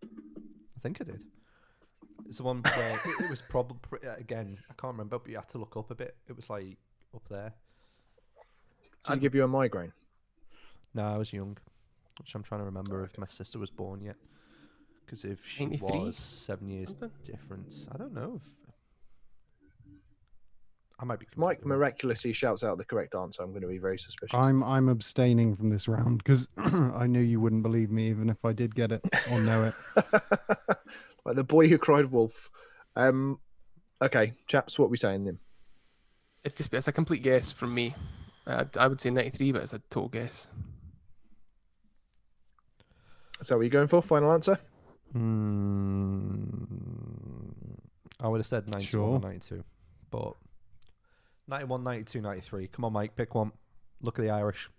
I think I did. It's the one where it was probably again. I can't remember, but you had to look up a bit. It was like up there. Did he give you a migraine? No, I was young, which I'm trying to remember if my sister was born yet. Because if she 93? was 7 years Something? difference, I don't know. I might be. If Mike completely wrong. miraculously shouts out the correct answer, I'm going to be very suspicious. I'm abstaining from this round because I knew you wouldn't believe me even if I did get it or know it. Like the boy who cried wolf. Okay, chaps, what are we saying then? It's a complete guess from me. I would say 93, but it's a total guess. So what are you going for? Final answer? I would have said 91 Sure. or 92, but 91, 92, 93. Come on, Mike, pick one. Look at the Irish.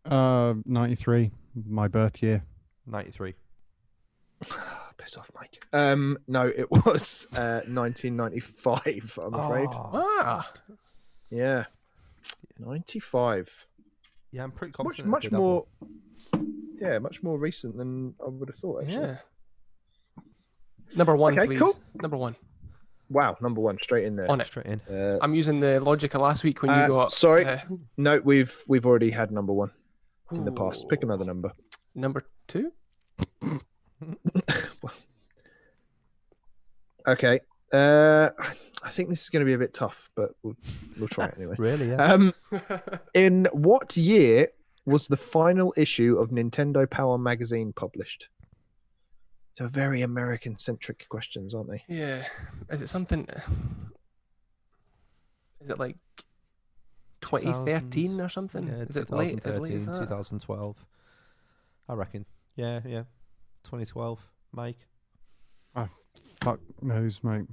93, my birth year. 93. Piss off, Mike. No, it was 1995, I'm afraid. Ah, Yeah. 95. Yeah, I'm pretty Much confident. I much did have more much more recent than I would have thought, actually. yeah. Number 1, Okay, please. cool. Number 1 Wow, number 1, straight in there. on one. it. Straight in. I'm using the logic of last week when you got. sorry. No, we've already had number 1 in the past. Pick ooh, another number. Number 2. Okay. I think this is going to be a bit tough, but we'll try it anyway. Really? Yeah. In what year was the final issue of Nintendo Power magazine published? So very American-centric questions, aren't they? Yeah. Is it something? Is it like 2013 or something? Yeah, Is it late? As late as 2013, that? 2012. I reckon. Yeah. 2012, Mike. Fuck knows, mate.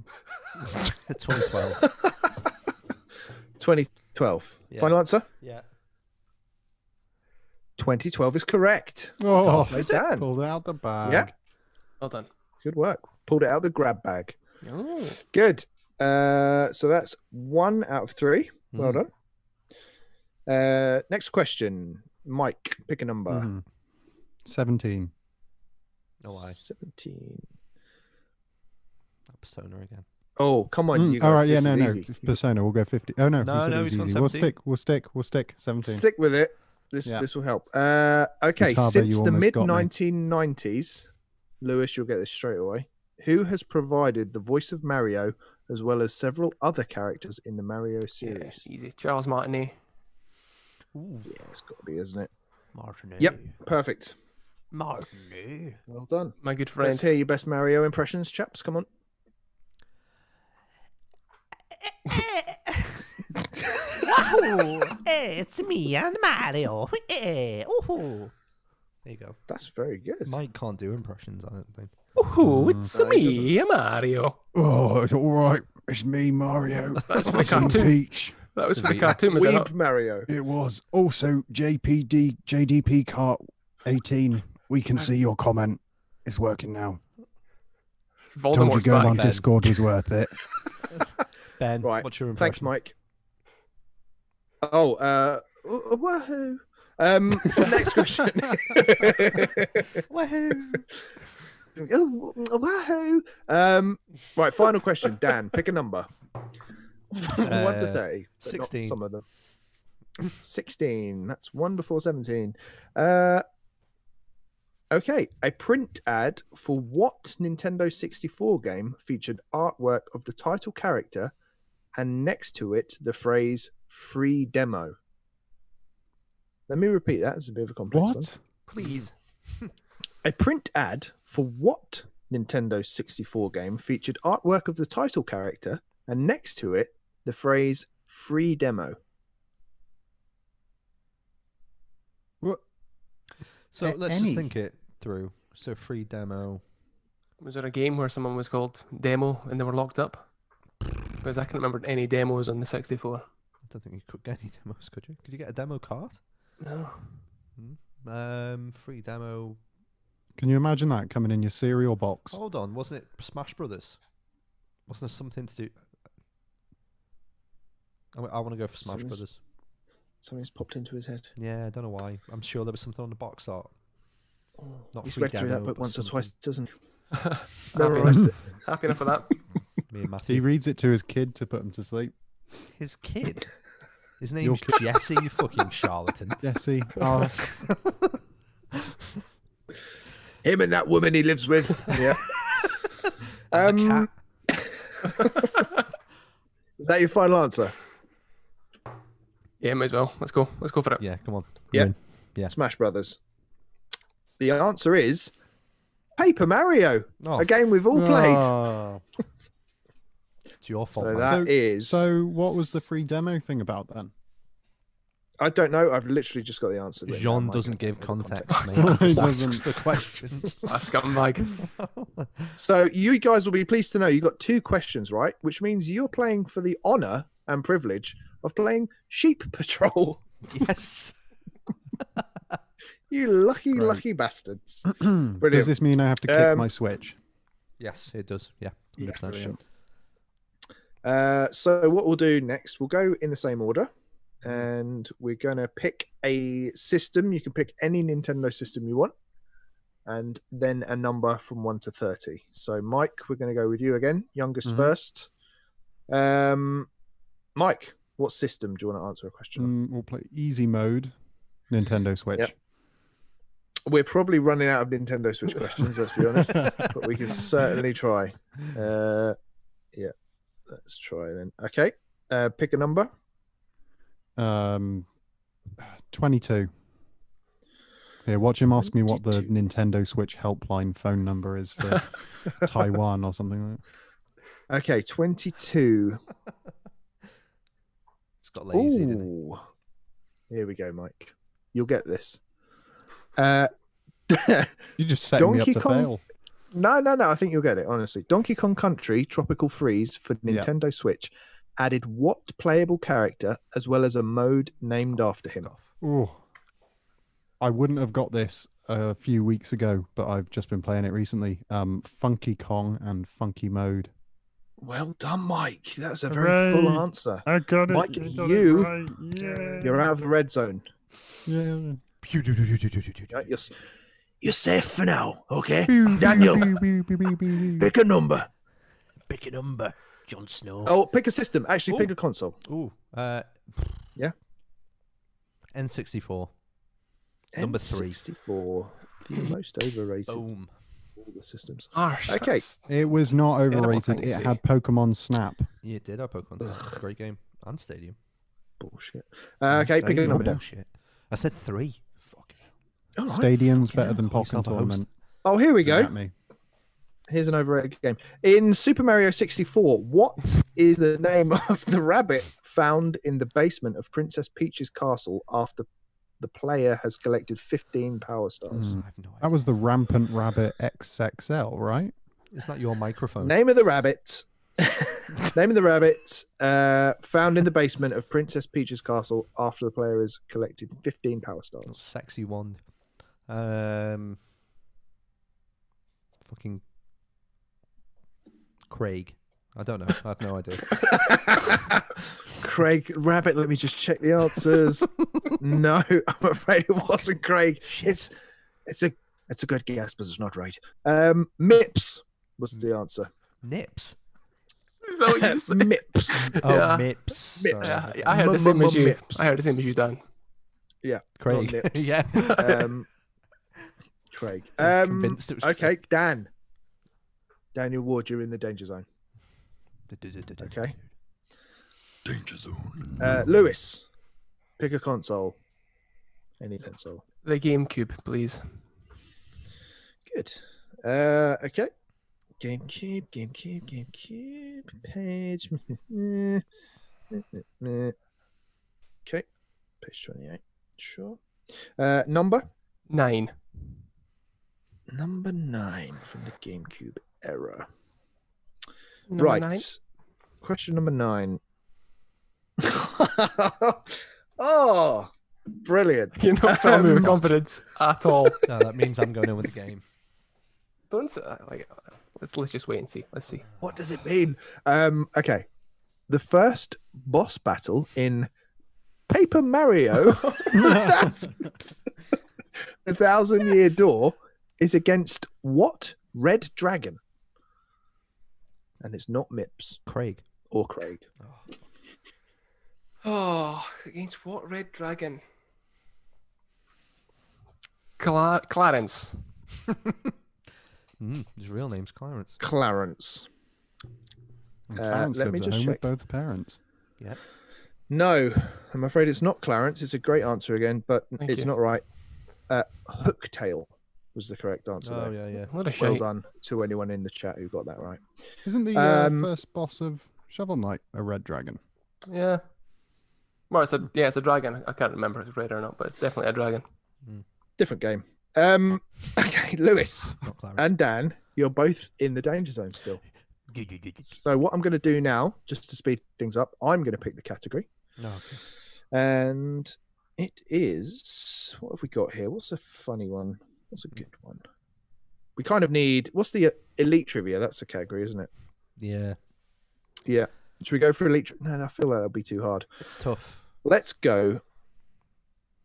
2012. 2012. Yeah. Final answer? Yeah. 2012 is correct. Oh, Well done. pulled out the bag. Yeah. Well done. Good work. Pulled it out of the grab bag. Oh. Good. So that's 1 out of 3. Well done. Next question. Mike, pick a number. 17. No lie. 17. Persona again. Oh, come on. You guys. All right, yeah, This no. is easy. Persona, we'll go 50. Oh, no. No, we said no, it was he's gone easy. We'll 17. stick. 17. Stick with it. This Yeah. will help. Okay, Guitar, since you the almost mid got me. 1990s, Lewis, you'll get this straight away. Who has provided the voice of Mario as well as several other characters in the Mario Yeah, series? easy. Charles Martinet. Ooh. Yeah, it's got to be, isn't it? Martinet. Yep, perfect. Martinet. Well done. My good friend. Let's hear your best Mario impressions, chaps. Come on. Wahoo! Hey, it's me and Mario. Hey, ooh. There you go. That's very good. Mike can't do impressions, I don't think. Oh, it's No, he me, Mario. Oh, it's all right. It's me, Mario. That's for the What's in cartoon. Peach. That was for the Sweet. cartoon, was it Weeb not? Mario. It was. Also, JDP Cart 18. We can see your comment. It's working now. Told you Voldemort's going back. on Ben. Discord was worth it. Ben, Right. what's your impression? Thanks, Mike. Oh, wahoo. Next question. Wahoo! Oh, wahoo. Right, final question. Dan, pick a number. 1 to 30. but not 16. Some of them. 16. That's 1 before 17. Okay, a print ad for what Nintendo 64 game featured artwork of the title character and next to it the phrase free demo? Let me repeat that. It's a bit of a complex one. What? Please. A print ad for what Nintendo 64 game featured artwork of the title character and next to it the phrase free demo? What? So let's just Any. think it through. So free demo. Was there a game where someone was called Demo and they were locked up? Because I can't remember any demos on the 64. I don't think you could get any demos, could you? Could you get a demo card? No. Free demo. Can you imagine that coming in your cereal box? Hold on, wasn't it Smash Brothers? Wasn't there something to do? I want to go for Smash Something's- Brothers. Something's popped into his head. Yeah, I don't know why. I'm sure there was something on the box art. Not He's free read through that demo, book but once or something. twice, doesn't he? happy, Memorised it. happy enough with that. Me and He Matthew. reads it to his kid to put him to sleep. His kid. His Your name's kid. Jesse, you fucking charlatan. Jesse. Oh, Him and that woman he lives with. Yeah. And the cat. Is that your final answer? Yeah, might as well. Let's go. Let's go for it. Yeah, come on. Yeah. Win. Yeah. Smash Brothers. The answer is Paper Mario, Oh, a game we've all played. Oh. it's your fault. So man. that is. So what was the free demo thing about then? I don't know. I've literally just got the answer. written down, Jean Mike. doesn't I give don't know the context, No, mate. he Just doesn't. asks the questions. A scumbag. So you guys will be pleased to know you got 2 questions right, which means you're playing for the honour and privilege of playing Sheep Patrol. Yes. You lucky, Great. lucky bastards. Does this mean I have to kick my Switch? Yes, it does. Yeah. Yeah, 100%. brilliant. So what we'll do next, we'll go in the same order, and we're going to pick a system. You can pick any Nintendo system you want, and then a number from 1 to 30. So Mike, we're going to go with you again, youngest Mhm. first. Mike, what system do you want to answer a question on? We'll play easy mode, Nintendo Switch. Yep. We're probably running out of Nintendo Switch questions, let's be honest, but we can certainly try. Yeah, let's try then. Okay, pick a number. 22. Here, watch him ask me what the 22. Nintendo Switch helpline phone number is for Taiwan or something like that. Okay, 22. It's got lazy, didn't it? Ooh. Here we go, Mike. You'll get this. You just set me up Donkey to Kong- fail. No. I think you'll get it, honestly. Donkey Kong Country Tropical Freeze for Yeah. Nintendo Switch added what playable character as well as a mode named after him? Oh, I wouldn't have got this a few weeks ago, but I've just been playing it recently. Funky Kong and Funky Mode. Well done, Mike. That's a very full Hooray. answer. I got it. Mike, I got it you- right. Yeah. You're out of the red zone. Yeah. Right, you're safe for now, okay? Daniel, pick a number. Pick a number, Jon Snow. Oh, pick a system. Actually, pick a console. Ooh. Yeah. N64. Number 3. N64, the most overrated of Boom. all the systems. Harsh. Okay. That's- It was not Terrible overrated. thing to It say. had Pokemon Snap. Yeah, it did have Pokemon. Snap. Great game. And Stadium. Bullshit. Okay, pick a number down. Bullshit. I said 3. Fuck. All right, Stadium's fucking better hell. than Call yourself Pokken a host. Tournament. Oh, here we Come go. at me. Here's an overrated game. In Super Mario 64, what is the name of the rabbit found in the basement of Princess Peach's castle after the player has collected 15 power stars? I have no idea. That was the Rampant Rabbit XXL, right? Isn't that your microphone? Name of the rabbit. Name of the rabbit found in the basement of Princess Peach's castle after the player has collected 15 power stars. Sexy wand. Fucking Craig. I don't know. I have no idea. Craig Rabbit, let me just check the answers. No, I'm afraid it wasn't Craig. It's a good guess, but it's not right. Mips was the answer. Nips. Is that what you just said? Mips. Oh, Yeah. Mips. Mips. Sorry. Yeah, I heard the same as you. Mips. I heard the same as you, Dan. Yeah, Craig. not Nips. Yeah. Craig. Convinced it was Okay, Craig. Dan. Daniel Ward, you're in the danger zone. Okay. Danger zone. Lewis, pick a console. Any console. The GameCube, please. Good. Okay. GameCube. Page. Okay. Page 28. Sure. Number 9. Number 9 from the GameCube era. Number Right. 9. Question number 9. Oh, brilliant. You're not filling me with confidence at all. No, that means I'm going in with the game. Don't say, let's just wait and see. Let's see. What does it mean? Okay. The first boss battle in Paper Mario, that's the 1,000-Year Door, is against what red dragon? And it's not Mips Craig. or Craig. Oh, against what red dragon? Clarence. His real name's Clarence. Clarence. And Clarence let me lives at just home check. with both parents. Yep. No, I'm afraid it's not Clarence. It's a great answer again, but Thank it's you. not right. Hooktail was the correct answer. Oh, there. yeah. What a Well shite. done to anyone in the chat who got that right. Isn't the Um, first boss of Shovel Knight a red dragon? Yeah. Well, it's a dragon. I can't remember if it's red or not, but it's definitely a dragon. Different game. Okay, Lewis Not Clarence. and Dan, you're both in the danger zone still. So what I'm going to do now, just to speed things up, I'm going to pick the category. No. Okay. And it is, what have we got here? What's a funny one? What's a good one? We kind of need, what's the elite trivia? That's a category, isn't it? Yeah. Yeah. Should we go for elite? No, I feel like that'll be too hard. It's tough. Let's go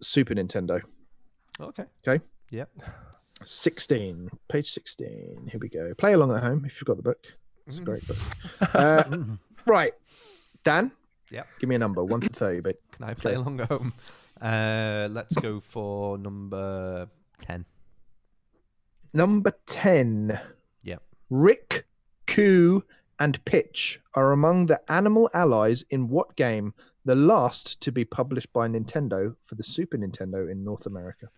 Super Nintendo. Okay. Okay. Yep. 16, page 16. Here we go. Play along at home if you've got the book. It's a great book. Right. Dan? Yep. Give me a number, 1 to 30, but Can I play along at home? Let's go for number 10. number 10. Yep. Rick, Coo, and Pitch are among the animal allies in what game, the last to be published by Nintendo for the Super Nintendo in North America?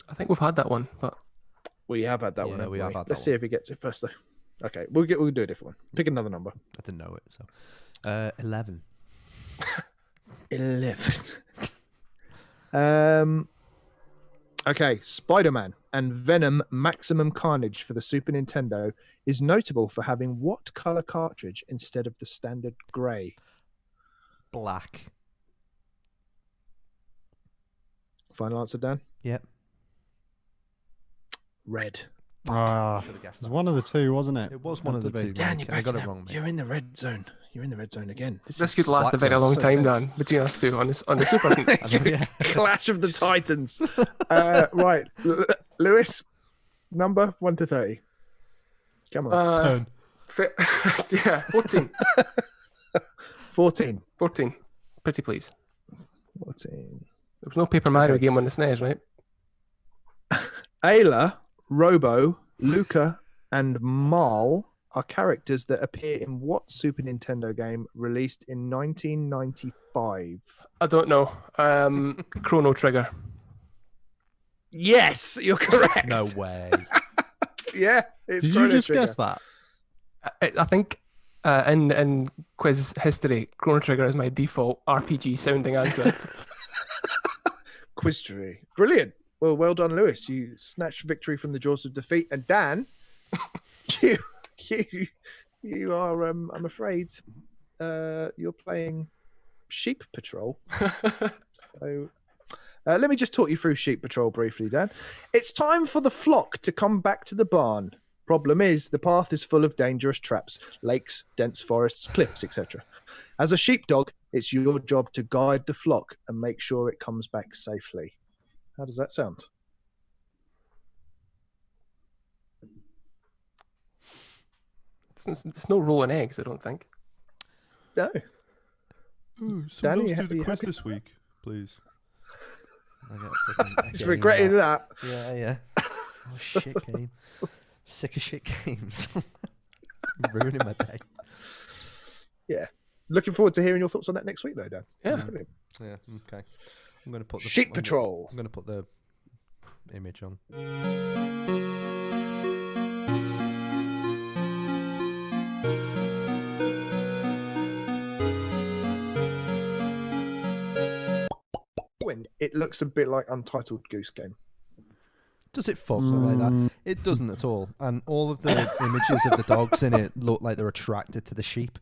I think we've had that one, but We have had that one. Yeah, haven't we have had that Let's see one. if he gets it first, though. Okay, we'll do a different one. Pick another number. I didn't know it, so 11. 11. Okay, Spider-Man and Venom Maximum Carnage for the Super Nintendo is notable for having what color cartridge instead of the standard gray? Black. Final answer, Dan? Yep. Red. Ah, Should have it guessed was that. one of the two, wasn't it? It was one of the Had to two. be. Dan, you're I got back it now. wrong, mate. You're in the red zone. You're in the red zone again. this is could last a very so long time, tense. Dan, between us two on the Super. I know, yeah. Clash of the Titans. Right. Lewis, number 1 to 30. Come on. Yeah, 14. 14. 14. Pretty please. 14. There was no Paper Mario game on the SNES, right? Ayla, Robo, Luca, and Marl are characters that appear in what Super Nintendo game released in 1995? I don't know. Chrono Trigger. Yes, you're correct. No way. Yeah, it's Did you Chrono just Trigger. guess that? I think in quiz history, Chrono Trigger is my default RPG sounding answer. Quiztery. Brilliant. Well done, Lewis. You snatched victory from the jaws of defeat. And Dan, you are, I'm afraid, you're playing Sheep Patrol. So let me just talk you through Sheep Patrol briefly, Dan. It's time for the flock to come back to the barn. Problem is, the path is full of dangerous traps, lakes, dense forests, cliffs, etc. As a sheepdog, it's your job to guide the flock and make sure it comes back safely. How does that sound? There's no rolling eggs, I don't think. No. Ooh, Danny, you happy? this week, please. I get freaking He's regretting that. Yeah. Oh, shit game. Sick of shit games. Ruining my day. Yeah. Looking forward to hearing your thoughts on that next week, though, Dan. Yeah. Brilliant. Yeah, okay. I'm going to put the Sheep Patrol. I'm going to put the image on. It looks a bit like Untitled Goose Game. Does it fuzz like that? It doesn't at all. And all of the images of the dogs in it look like they're attracted to the sheep.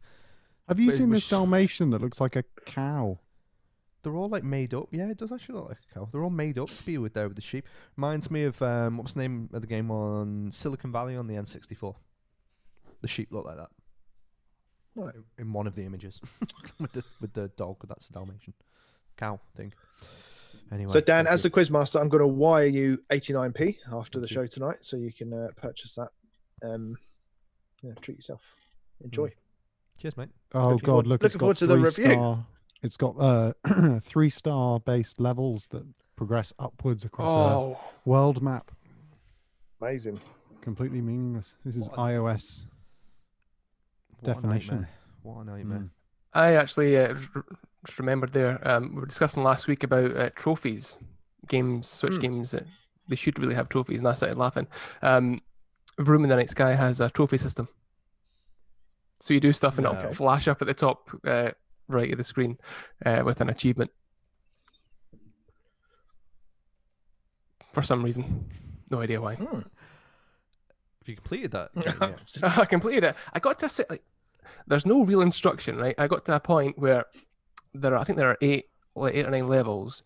Have you But it seen was- this Dalmatian that looks like a cow? They're all like made up. Yeah, it does actually look like a cow. They're all made up to be with the sheep. Reminds me of what was the name of the game on Silicon Valley on the N64? The sheep look like that. Right. In one of the images with the dog. That's a Dalmatian cow thing. Anyway. So, Dan, thank as you. the quizmaster, I'm going to wire you 89p after the show tonight, so you can purchase that. Treat yourself. Enjoy. Cheers, mate. Oh Looking God! forward- Look, looking forward to the review. It's got 3-star based levels that progress upwards across Oh, a world map. Amazing. Completely meaningless. This is What a- iOS What a definition. nightmare. What a nightmare. I actually just remembered there. We were discussing last week about trophies, Switch games that they should really have trophies, and I started laughing. Room in the Night Sky has a trophy system, so you do stuff and it'll Okay. flash up at the top right of the screen with an achievement. For some reason, no idea why. Have you completed that? I completed it. I got to sit like, there's no real instruction, right? I got to a point where I think there are 8 or 9 levels.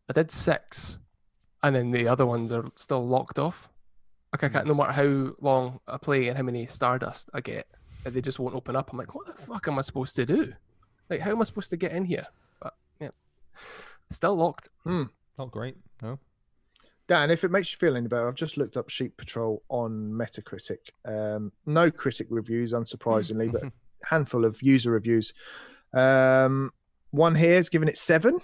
I did 6, and then the other ones are still locked off. Like I can't, no matter how long I play and how many Stardust I get, they just won't open up. I'm like, what the fuck am I supposed to do? Like, how am I supposed to get in here? But yeah, still locked. Not great. No. Dan, if it makes you feel any better, I've just looked up Sheep Patrol on Metacritic. No critic reviews, unsurprisingly, but a handful of user reviews. One here is giving it 7.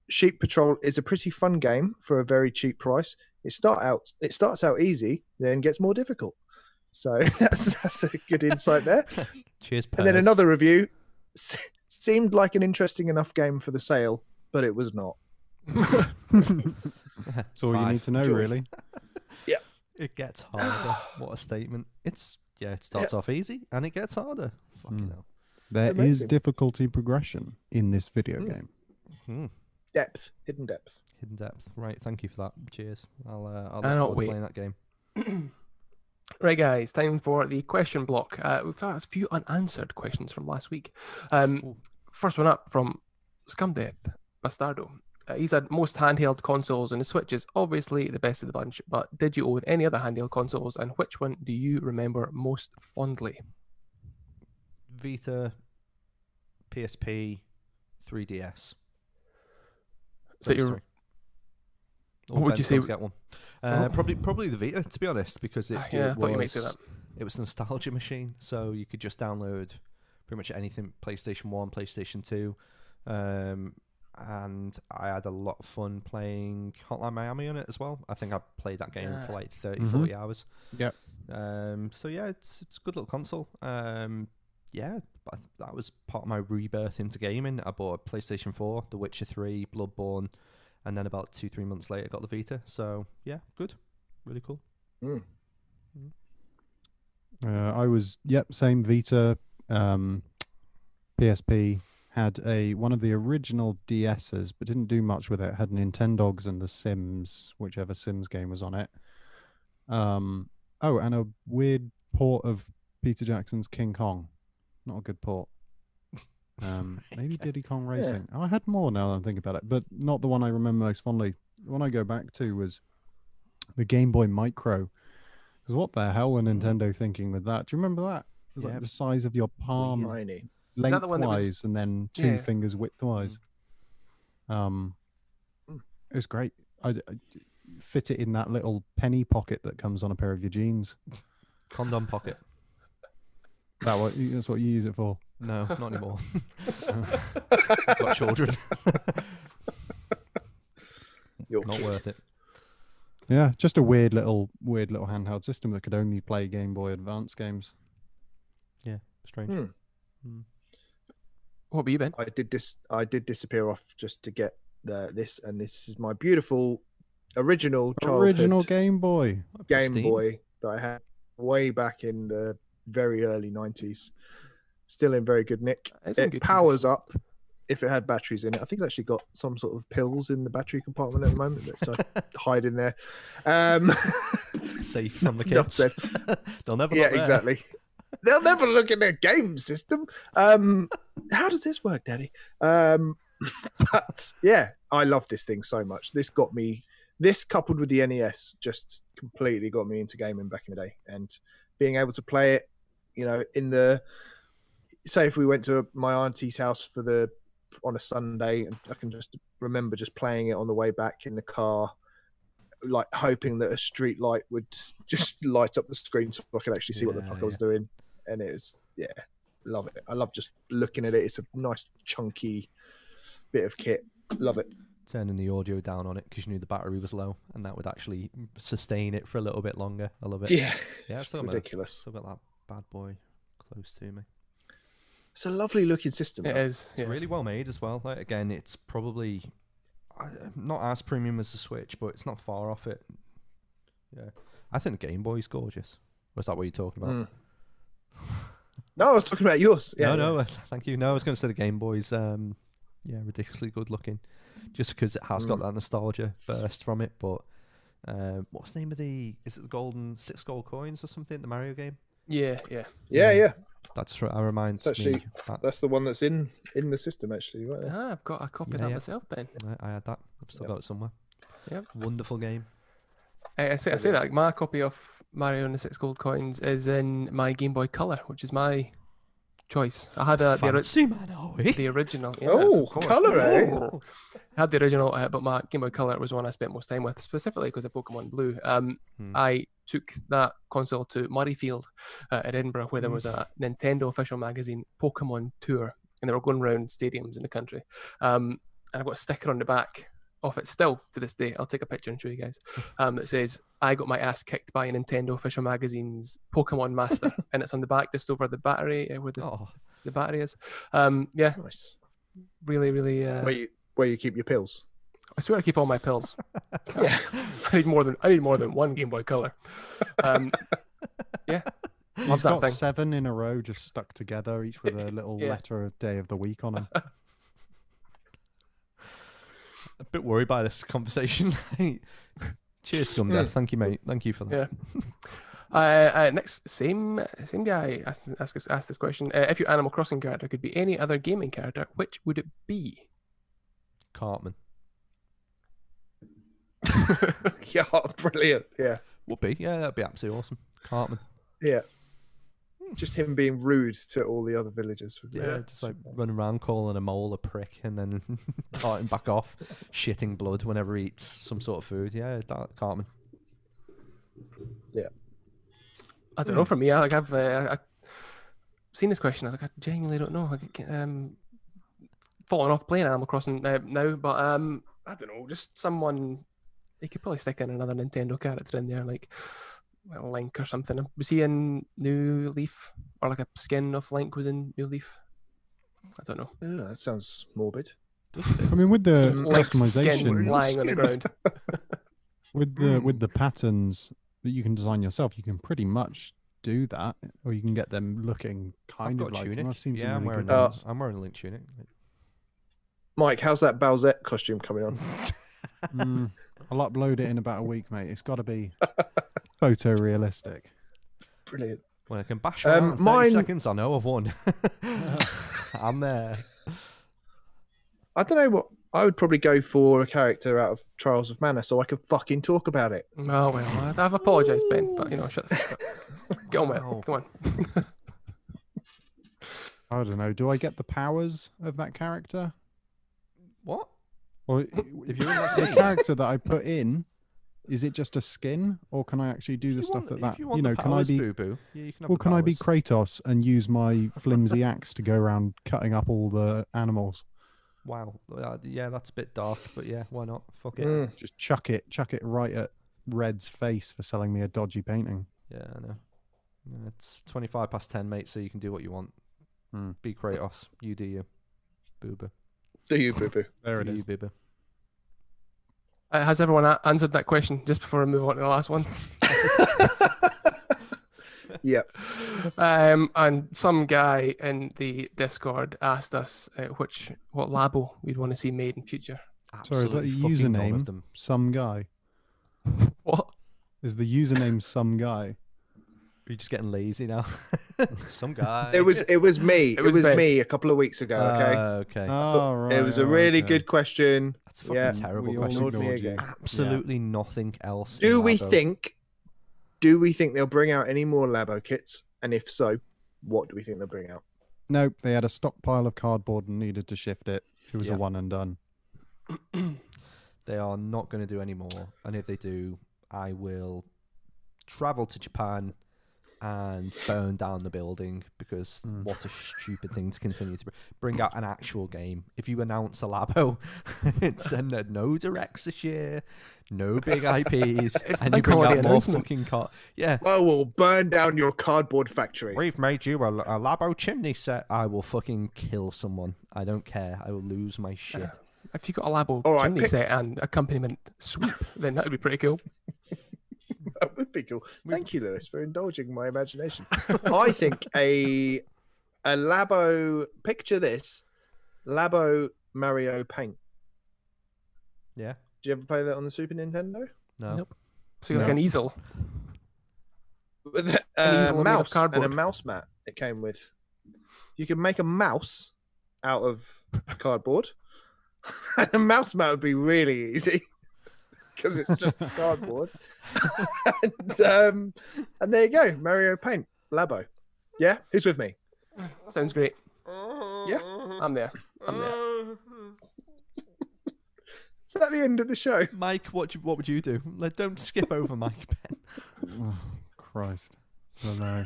Sheep Patrol is a pretty fun game for a very cheap price. It starts out easy, then gets more difficult. So that's a good insight there. Cheers, And then Perth. another review seemed like an interesting enough game for the sale, but it was not. That's all you 5. need to know, Enjoy. really. It gets harder. What a statement. It starts off easy and it gets harder. Fucking hell. There is Amazing. difficulty progression in this video game. Hidden depth. Hidden depth. Right, thank you for that. Cheers. I'll look Cannot forward to wait. playing that game. Right, guys, time for the question block. We've had a few unanswered questions from last week. First one up from Scumdeath Bastardo. He said, most handheld consoles, and the Switch is obviously the best of the bunch, but did you own any other handheld consoles, and which one do you remember most fondly? Vita, PSP, 3DS. So Those you're, three. what would you say? Get one. Oh. Probably the Vita, to be honest, because it, Yeah, I it thought you might say was that. it was a nostalgia machine, so you could just download pretty much anything, PlayStation 1, PlayStation 2, and I had a lot of fun playing Hotline Miami on it as well. I think I played that game for like 30, 40 hours. Yep. So yeah, it's a good little console. Yeah, but that was part of my rebirth into gaming. I bought a PlayStation 4, The Witcher 3, Bloodborne, and then about 2-3 months later got the Vita. So yeah, good, really cool. I was, same Vita, PSP, had one of the original DS's, but didn't do much with it. Had Nintendogs and The Sims, whichever Sims game was on it. And a weird port of Peter Jackson's King Kong. Not a good port. Maybe Diddy Kong Racing. Oh, I had more now that I'm thinking about it, but not the one I remember most fondly. The one I go back to was the Game Boy Micro. Because what the hell were Nintendo thinking with that? Do you remember that? It was Yeah, like the size of your palm, Tiny. Is that the one that was- lengthwise, and then 2 Yeah. fingers widthwise. It was great. I fit it in that little penny pocket that comes on a pair of your jeans. Condom pocket. That's what you use it for. No, not anymore. I've got children. Your Not kid. worth it. Yeah, just a weird little handheld system that could only play Game Boy Advance games. Yeah, strange. Hmm. What have you been? I did disappear off just to get this, and this is my beautiful original Original childhood Game Boy. Game Pristine. Boy that I had way back in the very early 90s. Still in very good nick. It's in It good powers up if it had batteries in it. I think it's actually got some sort of pills in the battery compartment at the moment that I hide in there. Safe from the Enough kids. said. They'll never Yeah, look there. exactly. They'll never look at their game system. How does this work, Daddy? But yeah, I love this thing so much. This got me. This coupled with the NES just completely got me into gaming back in the day, and being able to play it, in the say if we went to my auntie's house on a Sunday, and I can just remember just playing it on the way back in the car, like hoping that a street light would just light up the screen so I could actually see what the fuck I was doing. And it's love it. I love just looking at it. It's a nice chunky bit of kit. Love it. Turning the audio down on it because you knew the battery was low, and that would actually sustain it for a little bit longer. I love it. Yeah, I've still got ridiculous. Still got that bad boy close to me. It's a lovely looking system. It is. It's really well made as well. Like, again, it's probably not as premium as the Switch, but it's not far off it. Yeah, I think the Game Boy's gorgeous. Was that what you're talking about? No, I was talking about yours. Yeah, no, thank you. No, I was going to say the Game Boy's, ridiculously good looking, just because it has got that nostalgia burst from it. But what's the name of is it the 6 gold coins or something? The Mario game. Yeah. That's right. I reminds actually me. That's the one that's in the system actually. Right there. I've got a copy of that myself, Ben. I had that. I've still got it somewhere. Yep. Wonderful game. I say that, like, my copy of Mario and the 6 gold coins is in my Game Boy Color, which is my choice. I had the original. Yes, of course. Color, eh? I had the original, but my Game Boy Color was one I spent most time with, specifically because of Pokemon Blue. I took that console to Murrayfield in Edinburgh, where there was a Nintendo official magazine, Pokemon Tour, and they were going around stadiums in the country. And I've got a sticker on the back of it still to this day. I'll take a picture and show you guys. That says, "I got my ass kicked by a Nintendo official magazine's Pokemon Master," and it's on the back just over the battery, where the battery is. Nice. Really, really. Where you keep your pills. I swear I keep all my pills. Yeah. I need more than one Game Boy Color. Yeah. Love He's that got thing. 7 in a row just stuck together, each with a little letter of day of the week on them. A bit worried by this conversation. Cheers, Scumdeath. Thank you, mate. Thank you for that. Yeah. Next, same guy asked this question. If your Animal Crossing character could be any other gaming character, which would it be? Cartman. Yeah, brilliant. Yeah. Would be. Yeah, that'd be absolutely awesome. Cartman. Yeah. Just him being rude to all the other villagers. Yeah, just like running around calling a mole a prick and then darting back off, shitting blood whenever he eats some sort of food. Yeah, Cartman. Yeah. I don't know. For me, I've seen this question. I was like, I genuinely don't know. Falling off playing Animal Crossing now, but I don't know. Just someone. They could probably stick in another Nintendo character in there, like Link or something. Was he in New Leaf, or like a skin of Link was in New Leaf? I don't know. Yeah, that sounds morbid. I mean, with the Link's skin customization, lying on the ground. with the patterns that you can design yourself, you can pretty much do that, or you can get them looking kind of like. Tunic. I've seen some I'm really wearing good ones. I'm wearing a Link tunic. Mike, how's that Bowsette costume coming on? I'll upload it in about a week, mate. It's got to be photorealistic. Brilliant. When I can bash around 30 mine- seconds, I know I've won. I'm there. I don't know what. I would probably go for a character out of Trials of Mana so I could fucking talk about it. Oh well, I've apologised, Ben, but shut the fuck up. Get on with it. Come on. I don't know. Do I get the powers of that character? What? Or If you're in that the game, character that I put in, is it just a skin, or can I actually do the stuff that if you want the can I powers, be? Boo-boo, yeah, you can have Well, the can I be powers. Kratos and use my flimsy axe to go around cutting up all the animals? Wow. Yeah, that's a bit dark, but yeah, why not? Fuck it. Just chuck it right at Red's face for selling me a dodgy painting. Yeah, I know. Yeah, it's 25 past 10, mate, so you can do what you want. Be Kratos. You do you. Booba. Do you, boo boo? There it Do is. you, Booba. Has everyone answered that question just before I move on to the last one? Yep. And some guy in the Discord asked us what Labo we'd want to see made in future. Sorry, is that Absolutely a fucking none of username? them. Some guy. What? Is the username some guy? Are you just getting lazy now? Some guy. It was me. It was Ben. me a couple of weeks ago. Okay. Okay. Oh, right. It was a really good question. That's a fucking Yeah. terrible We all question. Ignored me ignored you. again. Absolutely nothing else. Do in we Labo. think they'll bring out any more Labo kits? And if so, what do we think they'll bring out? Nope, they had a stockpile of cardboard and needed to shift it. It was Yeah. a one and done. They are not going to do any more. And if they do, I will travel to Japan and burn down the building, because what a stupid thing to continue to bring out an actual game. If you announce a Labo, it's no directs this year, no big IPs, It's and like you bring holiday out more announcement. fucking Yeah. I will burn down your cardboard factory. We've made you a Labo chimney set. I will fucking kill someone. I don't care. I will lose my shit. If you got a Labo All right, chimney pick- set and accompaniment sweep, then that would be pretty cool. That would be cool. Thank you, Lewis, for indulging my imagination. I think a Labo. Picture this: Labo Mario Paint. Yeah. Did you ever play that on the Super Nintendo? No. Nope. So you're like No. an easel. With An easel a made of mouse and a cardboard. mouse mat. It came with. You could make a mouse out of cardboard. And a mouse mat would be really easy because it's just cardboard. And there you go, Mario Paint, Labo. Yeah, who's with me? Sounds great. Yeah, I'm there. is that the end of the show? Mike, what would you do? Like, don't skip over Mike, Ben. Oh, Christ. I don't know.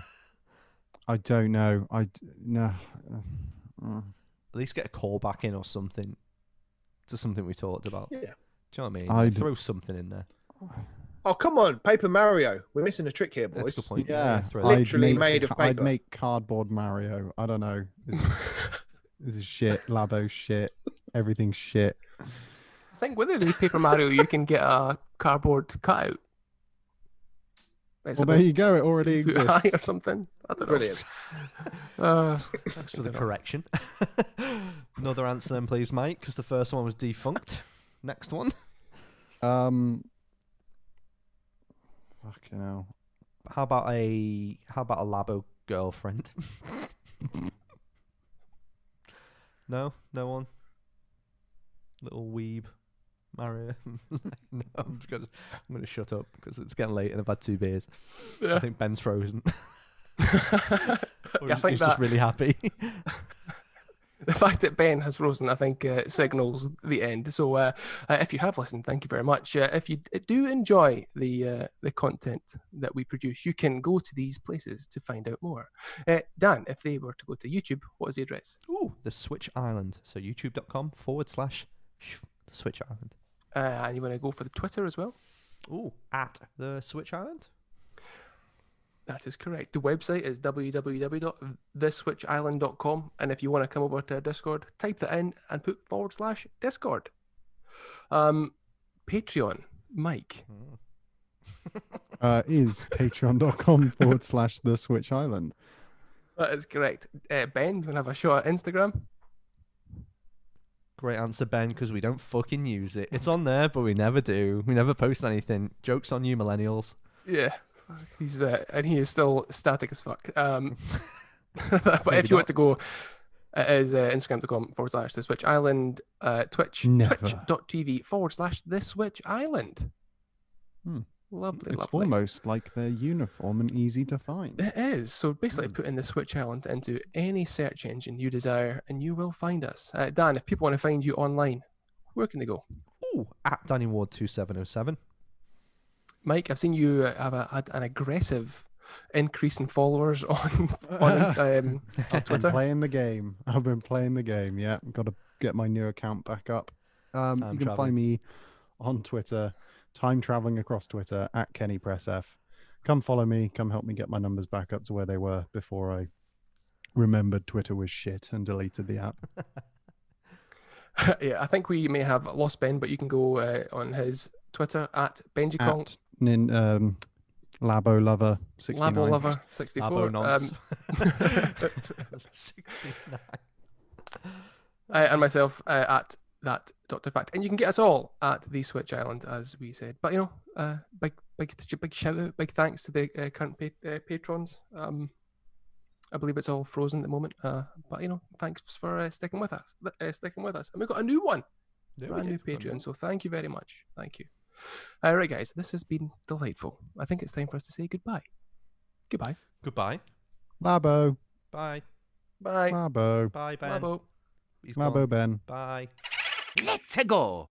I don't know. No. At least get a call back in or something to something we talked about. Yeah. Do you know what I mean? I'd- Throw something in there. Oh, come on, Paper Mario. We're missing a trick here, That's a boys. good point. Yeah, throw that. Literally made of I'd paper. make cardboard Mario. I don't know. This is shit. Labo shit. Everything's shit. I think with the Paper Mario, you can get a cardboard cutout. It's Well, there you go. It already a foot high exists. or something. I don't know. Brilliant. Thanks for the correction. Another answer then, please, Mike, because the first one was defunct. Next one. Fucking hell. How about a Labo girlfriend? No one. Little weeb, Mario. No, I'm gonna shut up because it's getting late and I've had 2 beers. Yeah. I think Ben's frozen. Yeah, I he's think just that really happy. the fact that Ben has frozen, I think, signals the end. So, if you have listened, thank you very much. If you do enjoy the content that we produce, you can go to these places to find out more. Dan, if they were to go to YouTube, what is the address? Ooh, the Switch Island. So youtube.com/the Switch Island. And you want to go for the Twitter as well? Ooh, at the Switch Island. That is correct. The website is www.theswitchisland.com. And if you want to come over to our Discord, type that in and put /Discord. Patreon, Mike. Is patreon.com/the Switch Island. That is correct. Ben, you want to have a shot at Instagram? Great answer, Ben, because we don't fucking use it. It's on there, but we never do. We never post anything. Joke's on you, millennials. Yeah. He's and he is still static as fuck. But Maybe if you want not. to go, it is instagram.com/the Switch Island, Twitch, Never. twitch.tv/the Switch Island. Lovely, It's lovely. almost like they're uniform and easy to find. It is. So basically, put in the Switch Island into any search engine you desire, and you will find us. Dan, if people want to find you online, where can they go? Ooh, at Danny Ward 2707. Mike, I've seen you have an aggressive increase in followers on Twitter. Playing the game. I've been playing the game. Yeah, got get my new account back up. You Time can traveling. find me on Twitter, time traveling across Twitter at KennyPressF. Come follow me. Come help me get my numbers back up to where they were before I remembered Twitter was shit and deleted the app. Yeah, I think we may have lost Ben, but you can go on his Twitter at Benji Kong. Labo Lover 69. Labo Lover 64. Labo nonce. 69. And myself at that Dr. Fact. And you can get us all at the Switch Island, as we said. But, you know, big shout out, big thanks to the current patrons. I believe it's all frozen at the moment. But, you know, thanks for sticking with us. And we've got a new one. Brand new Patreon. So thank you very much. Thank you. All right, guys, this has been delightful. I think it's time for us to say goodbye. Goodbye. Goodbye. Labo. Bye. Bye. Labo. Bye, Ben. Labo. He's Labo gone. Ben. Bye. Let's go.